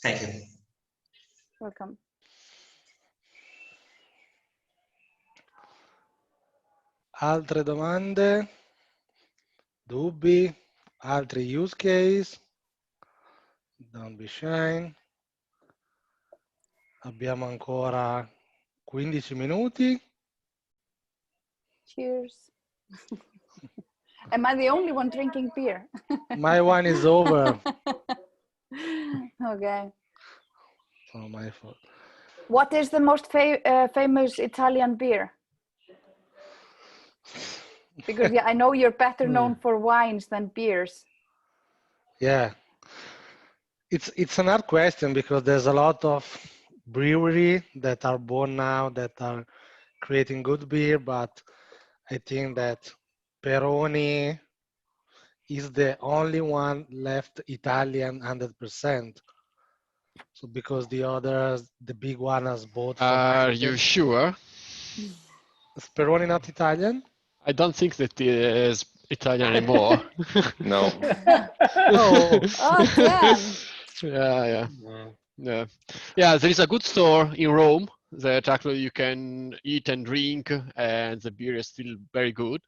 Thank you. Welcome. Altre domande? Dubbi? Altri use case? Don't be shy. Abbiamo ancora 15 minuti. Cheers. Am I the only one drinking beer? My one is over. Okay. Oh, my fault. What is the most famous Italian beer? Because yeah, I know you're better known for wines than beers. Yeah, it's an hard question because there's a lot of brewery that are born now that are creating good beer, but I think that Peroni is the only one left Italian 100%. So because the others, the big one has bought. Are you sure? Is Peroni not Italian? I don't think that it is Italian anymore. No. Oh. Oh, damn. Yeah. There is a good store in Rome that actually you can eat and drink, and the beer is still very good.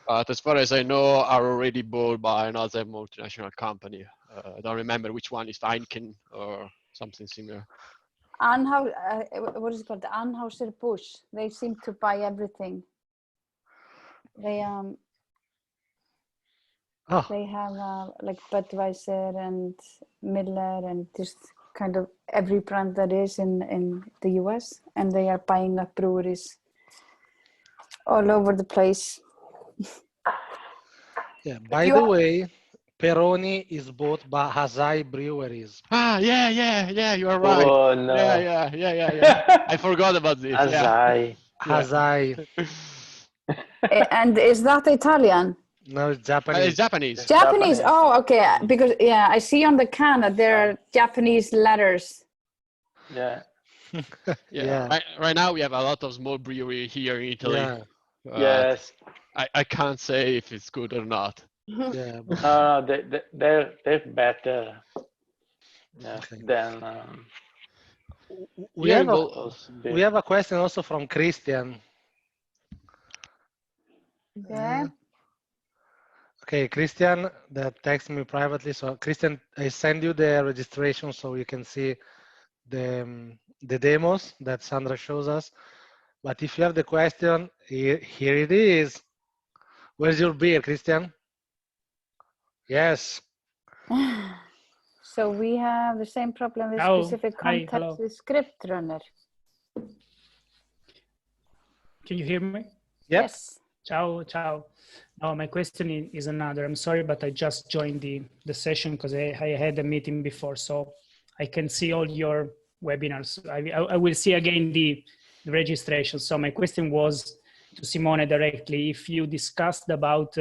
But as far as I know, are already bought by another multinational company. I don't remember which one is Heineken or something similar. What is it called? Anheuser-Busch. They seem to buy everything. They they have like Budweiser and Miller and just kind of every brand that is in the US, and they are buying up breweries all over the place. Yeah. By the way, Peroni is bought by Hazai Breweries. Yeah. You are right. Oh no. Yeah. I forgot about this. Hazai. Hazai. And is that Italian? No, it's Japanese. It's Japanese. Japanese. Oh, okay. Because yeah, I see on the can that there are Japanese letters. Yeah. Yeah. Right now we have a lot of small brewery here in Italy. Yeah. Yes. I can't say if it's good or not. Yeah. They're better. Yeah. Okay. Than we have a question also from Christian. Yeah. Okay, Christian that texted me privately. So Christian, I send you the registration so you can see the demos that Sandra shows us. But if you have the question, here it is. Where's your beer, Christian? Yes. So we have the same problem with specific context with script runner. Can you hear me? Yep. Yes. Ciao. No, my question is another. I'm sorry, but I just joined the session because I had a meeting before, so I can see all your webinars. I will see again the registration. So my question was to Simone directly, if you discussed about,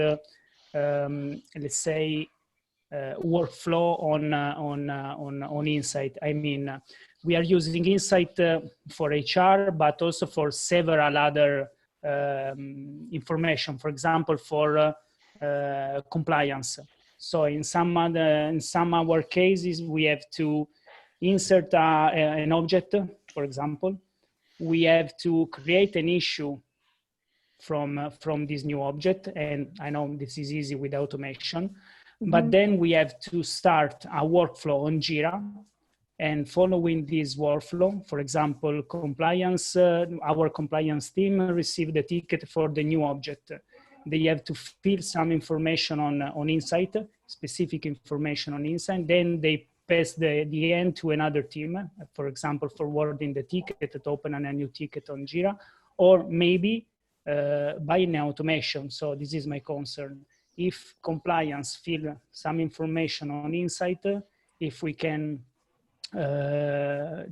let's say, workflow on Insight. I mean, we are using Insight for HR, but also for several other information. For example, for compliance. So in some our cases, we have to insert an object, for example. We have to create an issue from this new object, and I know this is easy with automation. But then we have to start a workflow on Jira, and following this workflow, for example, compliance, our compliance team received a ticket for the new object. They have to fill some information on Insight, specific information on Insight. Then they pass the end to another team, for example, forwarding the ticket to open a new ticket on Jira, or maybe by an automation. So this is my concern. If compliance fill some information on Insight, if we can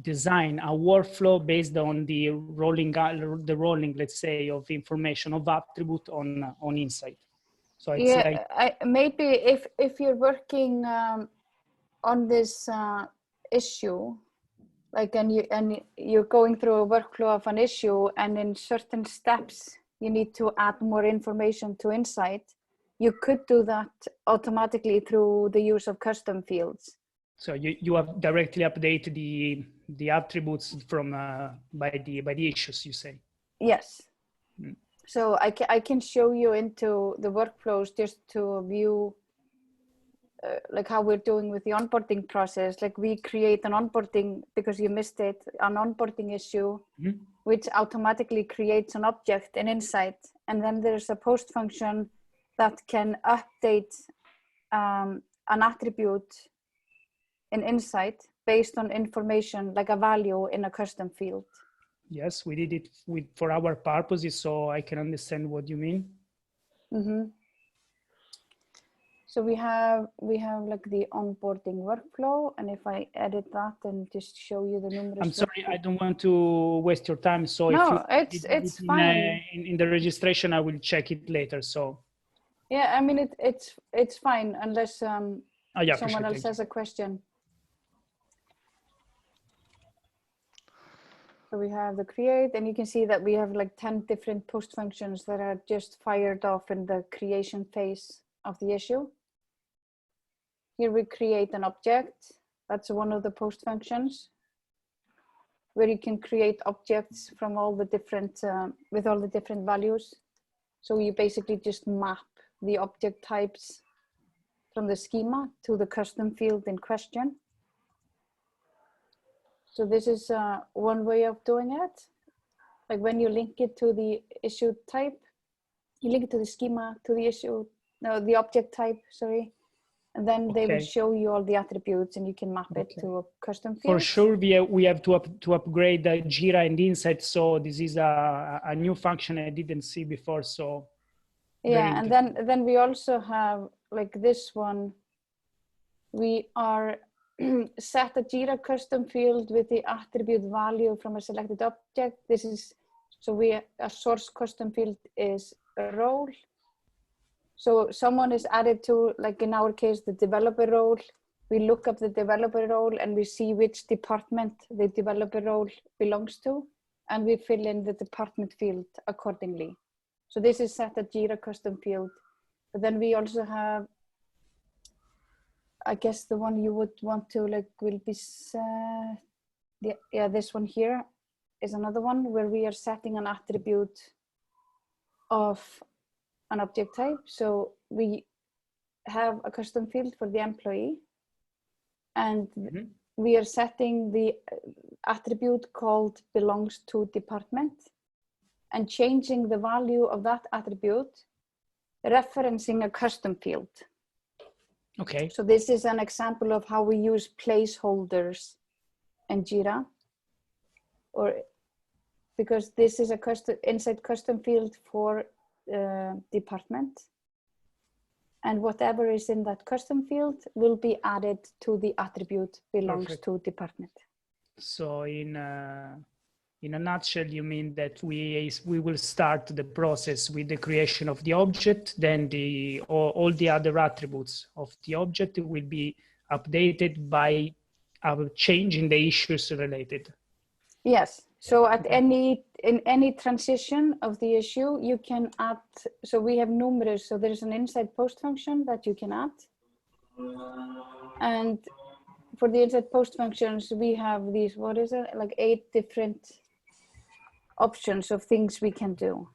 design a workflow based on the rolling, let's say, of information of attribute on Insight. So it's maybe if you're working on this issue, like and you're going through a workflow of an issue, and in certain steps you need to add more information to Insight, you could do that automatically through the use of custom fields. So you have directly update the attributes from by the issues, you say? Yes. So I can show you into the workflows just to view like how we're doing with the onboarding process. Like we create an onboarding, because you missed it, an onboarding issue, which automatically creates an object in Insight, and then there's a post function that can update an attribute in Insight based on information, like a value in a custom field. Yes, we did it for our purposes, so I can understand what you mean. So we have like the onboarding workflow, and if I edit that and just show you the numerous. I'm sorry, I don't want to waste your time. So no, it's fine. In the registration, I will check it later. So. Yeah, I mean it's fine unless someone else has a question. So we have the create, and you can see that we have like 10 different post functions that are just fired off in the creation phase of the issue. Here we create an object. That's one of the post functions, where you can create objects from all the different, with all the different values. So you basically just map the object types from the schema to the custom field in question. So this is one way of doing it. Like when you link it to the issue type, you link it to the schema, to the issue, no, the object type, sorry. And then they will show you all the attributes, and you can map it to a custom field. For sure, we have to upgrade Jira and Insight. So this is a new function I didn't see before. So yeah, and then we also have like this one. We are set a Jira custom field with the attribute value from a selected object. This is, so a source custom field is a role. So someone is added to, like in our case, the developer role. We look up the developer role and we see which department the developer role belongs to, and we fill in the department field accordingly. So this is set a Jira custom field. But then we also have, I guess the one you would want to like will be set. Yeah, this one here is another one where we are setting an attribute of an object type. So we have a custom field for the employee, and we are setting the attribute called belongs to department, and changing the value of that attribute, referencing a custom field. Okay. So this is an example of how we use placeholders in Jira, or because this is a Insight custom field for department, and whatever is in that custom field will be added to the attribute belongs to department. So in in a nutshell, you mean that we will start the process with the creation of the object, then all the other attributes of the object will be updated by a change in the issues related. Yes. So in any transition of the issue, you can add. So we have numerous. So there's an inside post function that you can add, and for the inside post functions, we have these. What is it? Like 8 different options of things we can do.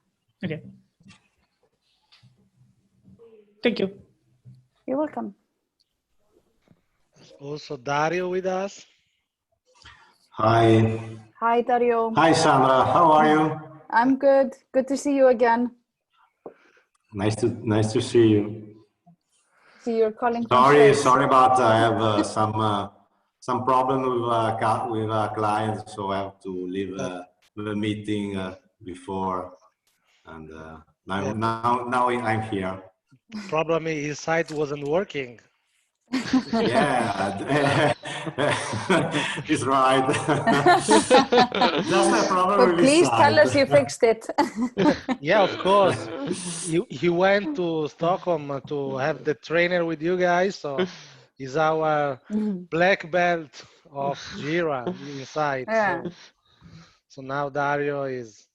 Okay. Thank you. You're welcome. Also Dario with us. Hi. Hi, Dario. Hi, Sandra. How are you? I'm good. Good to see you again. Nice to see you. See, you're calling from Spain. Sorry about I have some problem with a client, so I have to leave the meeting before, and now I'm here. Problem is his site wasn't working. Yeah, he's right. Just a problem But with please his tell site. us you fixed it. Yeah, of course. He went to Stockholm to have the trainer with you guys, so he's our black belt of Jira Insight. Yeah. So now Dario is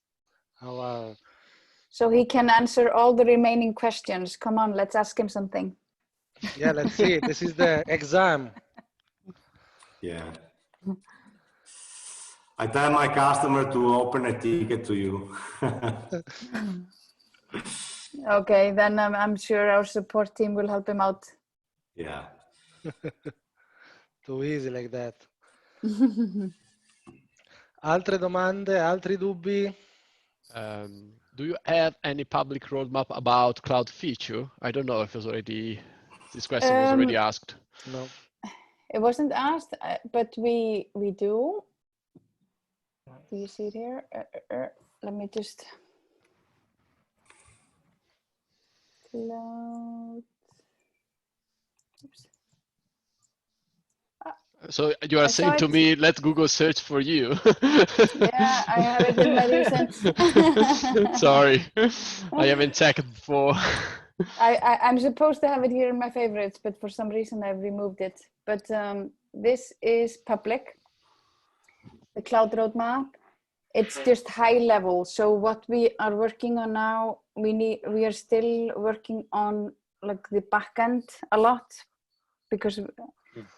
our... So he can answer all the remaining questions. Come on, let's ask him something. Yeah, let's see. This is the exam. Yeah. I tell my customer to open a ticket to you. Okay, then I'm sure our support team will help him out. Yeah. Too easy like that. Altre domande, altri dubbi? Do you have any public roadmap about cloud feature? I don't know if this question was already asked. No. It wasn't asked, but we do. Do you see it here? Let me just cloud. Oops. So you are saying to me, let Google search for you. Yeah, I have it in my recent. Sorry, I haven't checked before. I'm supposed to have it here in my favorites, but for some reason I've removed it. But this is public, the cloud roadmap. It's just high level. So what we are working on now, we are still working on like the back end a lot, because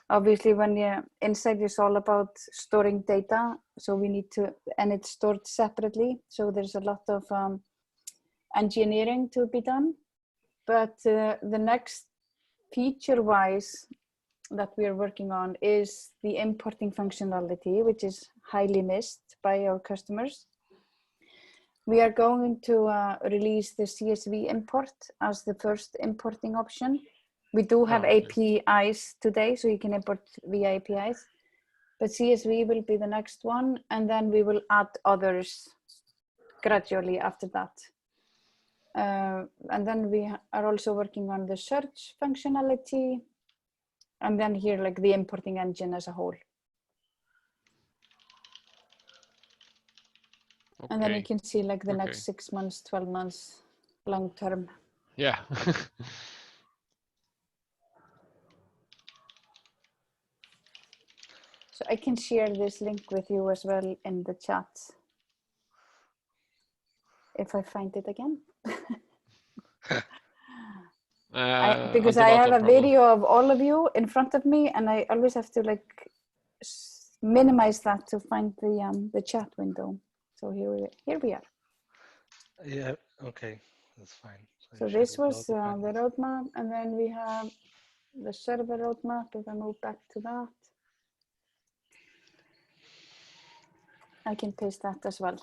obviously when Insight is all about storing data, so we need to, and it's stored separately. So there's a lot of engineering to be done. But the next feature-wise that we are working on is the importing functionality, which is highly missed by our customers. We are going to release the CSV import as the first importing option. We do have APIs today, so you can import via APIs, but CSV will be the next one, and then we will add others gradually after that. And then we are also working on the search functionality, and then here like the importing engine as a whole. Okay. And then you can see like the next 6 months, 12 months, long term. Yeah. So I can share this link with you as well in the chat, if I find it again. Because I have a video of all of you in front of me, and I always have to like minimize that to find the chat window. So here we are. Yeah. Okay, that's fine. So this was the roadmap, and then we have the server roadmap. If I move back to that, I can paste that as well.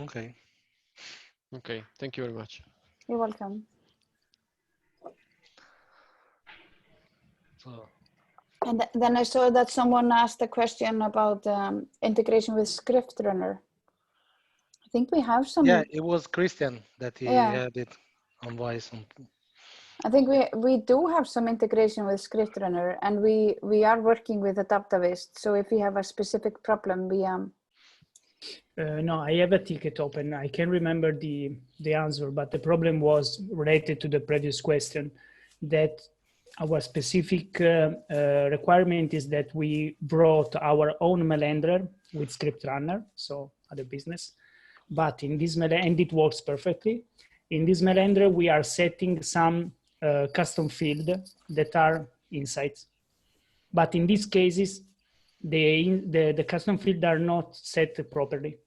Okay. Okay, thank you very much. You're welcome. So. And then I saw that someone asked a question about integration with Script Runner. I think we have some. Yeah, it was Christian that he had it on voice. I think we do have some integration with Script Runner, and we are working with Adaptavist. So if we have a specific problem, No, I have a ticket open. I can remember the answer, but the problem was related to the previous question, that our specific requirement is that we brought our own mail handler with script runner, so other business. But in this mail, and it works perfectly. In this mail handler, we are setting some custom field that are insights. But in these cases, the custom field are not set properly.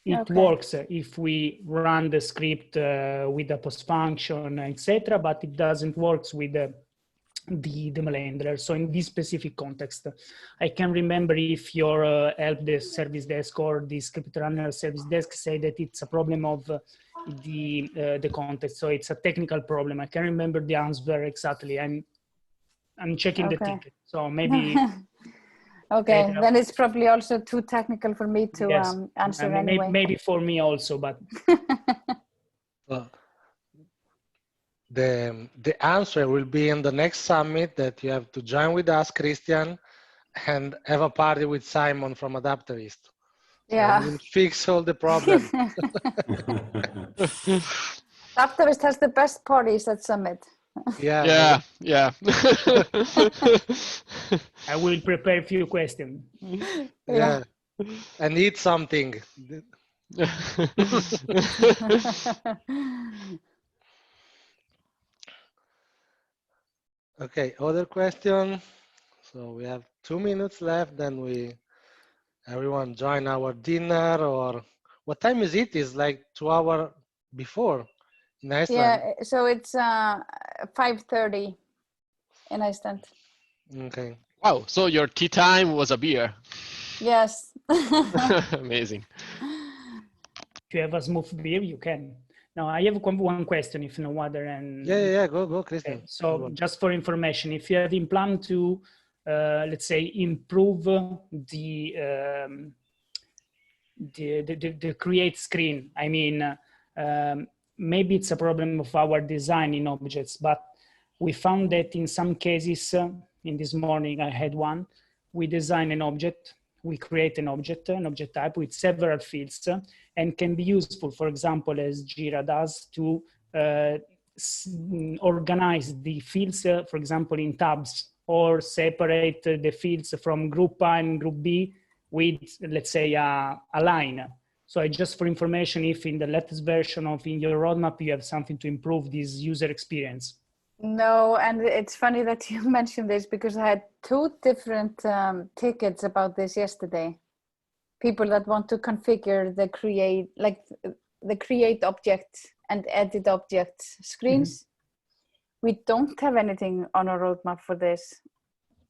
It works if we run the script with a post function, etc., but it doesn't work with the mail handler. So in this specific context, I can remember if your help desk, service desk, or the script runner service desk say that it's a problem of the context. So it's a technical problem. I can't remember the answer exactly. I'm checking the ticket. So maybe. Okay, then it's probably also too technical for me to answer anyway. Maybe for me also, but. Well, the answer will be in the next summit that you have to join with us, Christian, and have a party with Simon from Adaptavist. Yeah. So we'll fix all the problems. Adaptavist has the best parties at Summit. Yeah. I will prepare a few questions. Yeah. And eat something. Okay, other question. So we have 2 minutes left, then everyone join our dinner, or what time is it? It's like 2 hours before in Iceland. Yeah, so it's 5:30 in Iceland. Okay. Wow, so your tea time was a beer. Yes. Amazing. If you have a smooth beer, you can. Now, I have one question, if no other. And Yeah, go, Christian. Okay. So just for information, if you have in plan to, let's say, improve the create screen, I mean, maybe it's a problem of our design in objects, but we found that in some cases, in this morning I had one, we design an object, we create an object type with several fields, and can be useful, for example, as Jira does, to organize the fields, for example, in tabs, or separate the fields from group A and group B with, let's say, a line. So just for information, if in the latest version of in your roadmap, you have something to improve this user experience. No, and it's funny that you mentioned this because I had 2 different tickets about this yesterday. People that want to configure the create object and edit object screens. Mm-hmm. We don't have anything on our roadmap for this.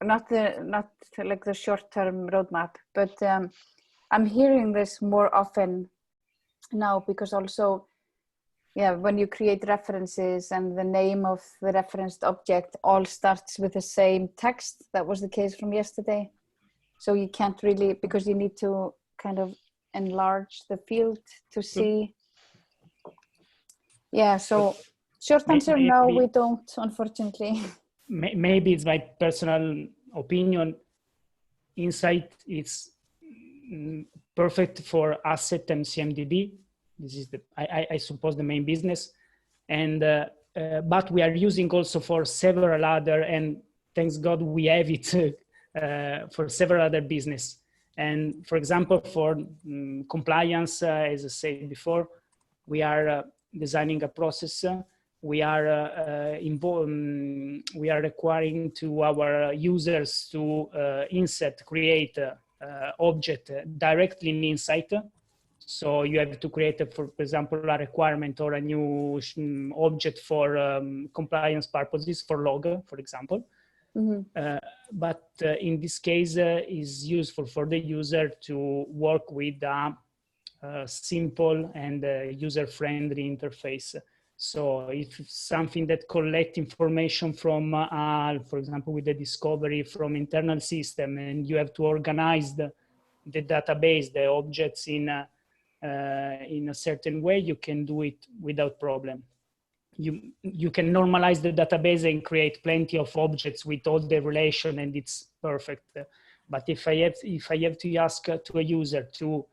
Not like the short-term roadmap, but I'm hearing this more often now because also, when you create references and the name of the referenced object all starts with the same text. That was the case from yesterday. So you can't really, because you need to kind of enlarge the field to see. Yeah, so short answer, no, we don't, unfortunately. Maybe it's my personal opinion. Insight is perfect for asset and CMDB. This is I suppose the main business, and but we are using also for several other, and thanks God we have it for several other business. And for example, for compliance, as I said before, we are designing a process. We are requiring to our users to create object directly in Insight. So you have to create, for example, a requirement or a new object for compliance purposes, for log, for example. Mm-hmm. But in this case, is useful for the user to work with a simple and user-friendly interface. So if something that collects information from, for example, with the discovery from internal system, and you have to organize the database, the objects in a certain way, you can do it without problem. you can normalize the database and create plenty of objects with all the relation, and it's perfect. But if I have to ask to a user to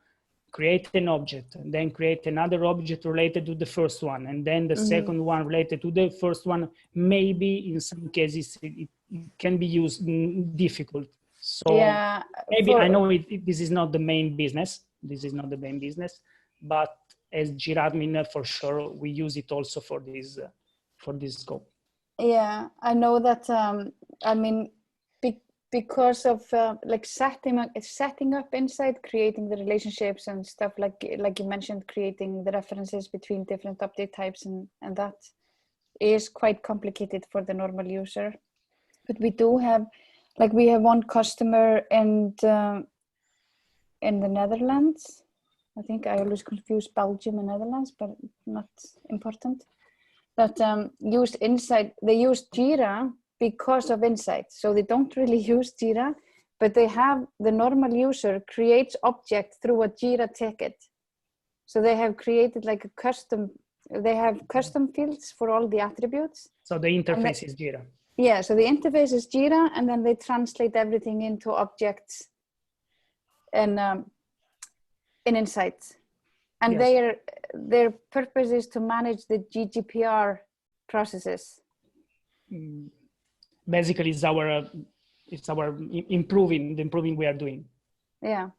create an object and then create another object related to the first one, and then the second one related to the first one, maybe in some cases it can be used difficult. So yeah, maybe I know this is not the main business. This is not the main business, but as Jira admin, for sure, we use it also for this scope. Yeah, I know that. I mean, because of like setting up Insight, creating the relationships and stuff like you mentioned, creating the references between different object types, and that is quite complicated for the normal user. But we do have, like, we have one customer in the Netherlands. I think I always confuse Belgium and Netherlands, but not important. That used Insight. They use Jira because of Insight. So they don't really use Jira, but they have the normal user creates object through a Jira ticket. So they have created like a custom. They have custom fields for all the attributes. So the interface is Jira. Yeah. So the interface is Jira, and then they translate everything into objects in Insight. And yes, their purpose is to manage the GDPR processes. Basically, it's our improving we are doing. Yeah.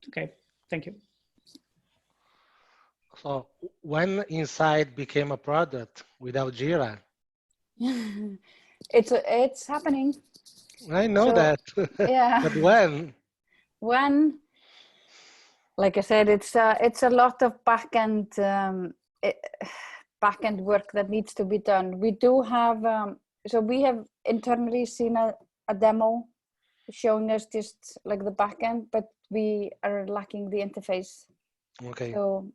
Okay. Thank you. So when Insight became a product without Jira? It's happening. I know that. Yeah. But when? When, like I said, it's a lot of back-end work that needs to be done. We do have, so we have internally seen a demo showing us just like the back-end, but we are lacking the interface. Okay. So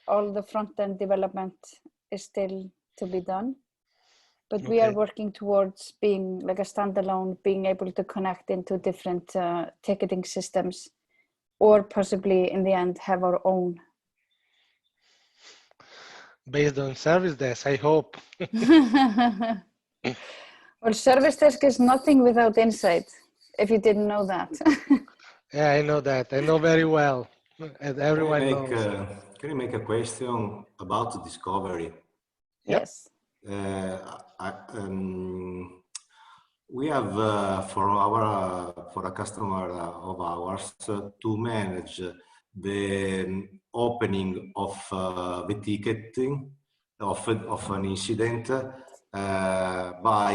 all the front-end development is still to be done. But we are working towards being like a standalone, being able to connect into different ticketing systems, or possibly in the end have our own. Based on service desk, I hope. Well, service desk is nothing without Insight, if you didn't know that. Yeah, I know that. I know very well. And everyone knows. Can you make a question about the discovery? Yes. We have for a customer of ours to manage the opening of the ticketing of an incident by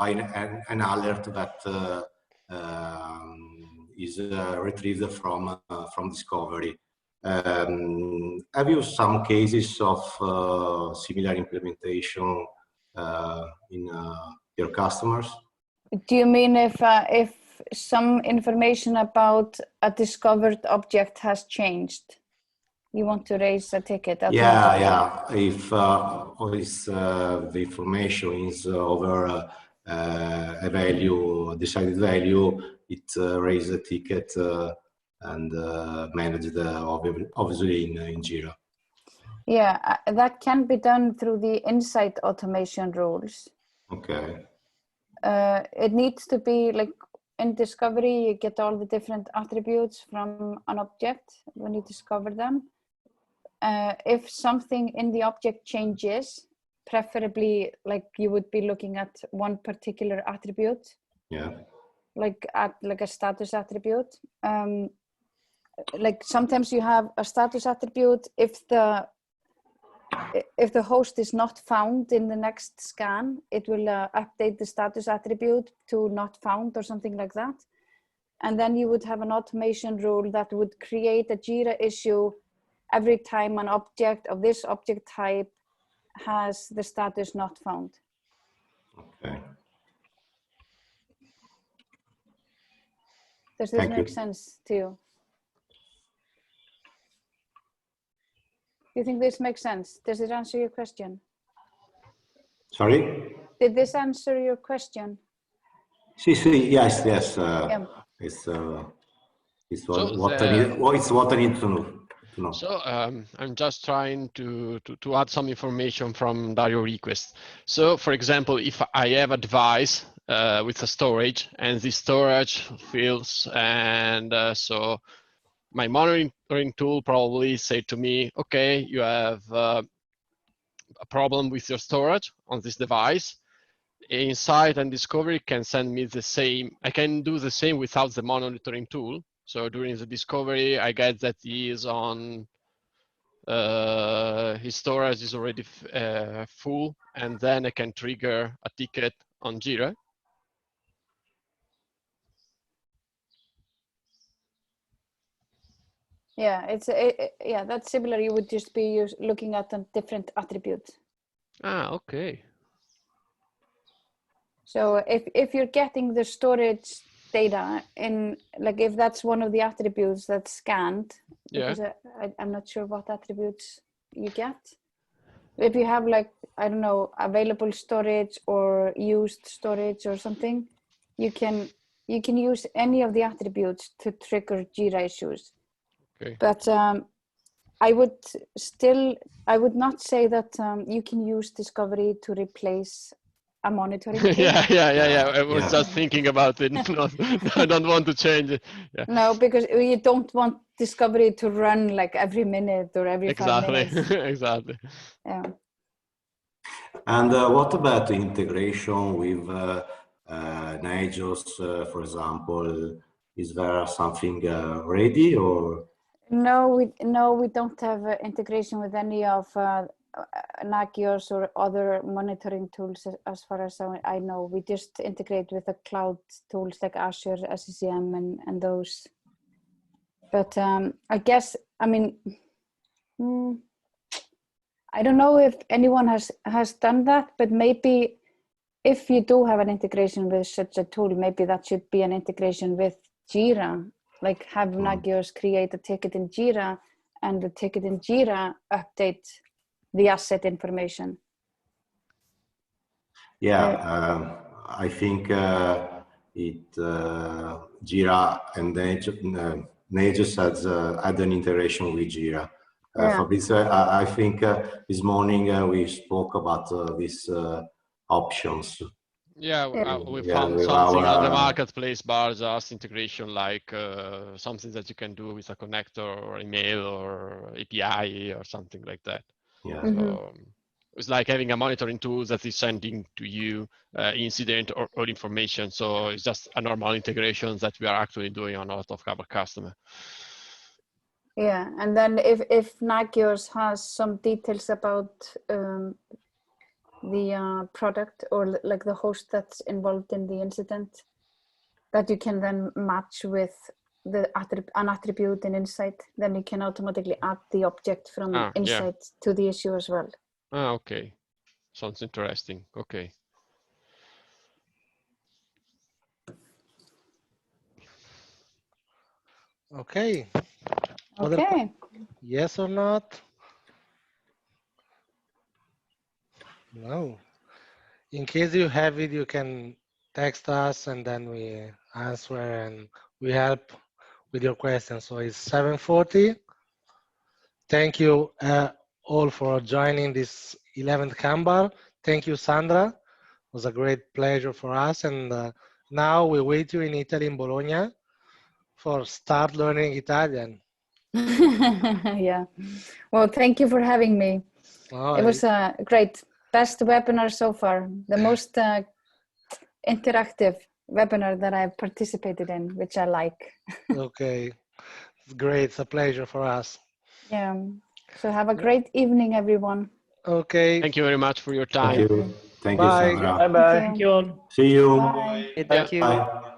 an alert that is retrieved from discovery. Have you some cases of similar implementation in your customers? Do you mean if some information about a discovered object has changed, you want to raise a ticket? Yeah. If the information is over a value, decided value, it raises a ticket and managed obviously in Jira. Yeah, that can be done through the Insight automation rules. Okay. It needs to be like in discovery, you get all the different attributes from an object when you discover them. If something in the object changes, preferably like you would be looking at one particular attribute. Yeah. Like a status attribute. Like sometimes you have a status attribute if the host is not found in the next scan, it will update the status attribute to not found or something like that. And then you would have an automation rule that would create a Jira issue every time an object of this object type has the status not found. Okay. Does this make sense to you? Do you think this makes sense? Does it answer your question? Sorry? Did this answer your question? Yes. Yeah. It's what I need to know. know. So I'm just trying to add some information from Dario request. So for example, if I have a device with a storage and the storage fills, and so my monitoring tool probably say to me, okay, you have a problem with your storage on this device. Insight and Discovery can send me the same. I can do the same without the monitoring tool. So during the discovery, I get that he is on, his storage is already full, and then I can trigger a ticket on Jira. Yeah, yeah, that's similar. You would just be looking at the different attributes. Ah, okay. So if you're getting the storage data in, like, if that's one of the attributes that's scanned, because I'm not sure what attributes you get. If you have, like, I don't know, available storage or used storage or something, you can use any of the attributes to trigger Jira issues. Okay. But I would not say that you can use Discovery to replace a monitoring tool. yeah. I was just thinking about it. No, I don't want to change it. Yeah. No, because you don't want Discovery to run like every minute or every 5 minutes. Exactly. Yeah. And what about the integration with Nagios, for example? Is there something ready, or? No, we don't have integration with any of Nagios or other monitoring tools, as far as I know. We just integrate with the cloud tools like Azure, SCCM, and those. But I guess, I mean, I don't know if anyone has done that, but maybe if you do have an integration with such a tool, maybe that should be an integration with Jira, like have Nagios create a ticket in Jira, and the ticket in Jira update the asset information. Yeah, I think Jira and Nagios had an integration with Jira. Fabrizio, I think this morning we spoke about these options. Yeah, we found something on the marketplace bar, just integration, like something that you can do with a connector or email or API or something like that. Yeah. So it's like having a monitoring tool that is sending to you incident or information. So it's just a normal integration that we are actually doing on a lot of our customers. Yeah, and then if Nagios has some details about the product, or like the host that's involved in the incident, that you can then match with an attribute in Insight, then you can automatically add the object from Insight to the issue as well. Okay, sounds interesting. Okay. Okay. Okay. Yes or not? No. In case you have it, you can text us and then we answer and we help with your questions. So it's 7:40. Thank you all for joining this 11th Kanbar. Thank you, Sandra. It was a great pleasure for us. And now we wait you in Italy, in Bologna, for start learning Italian. Yeah. Well, thank you for having me. It was a great, best webinar so far. The most interactive webinar that I've participated in, which I like. Okay. It's great. It's a pleasure for us. Yeah. So have a great evening, everyone. Okay. Thank you very much for your time. Thank you. Thank Bye. you, Sandra. Bye-bye. Thank you all. See you. Bye. Thank you. Bye.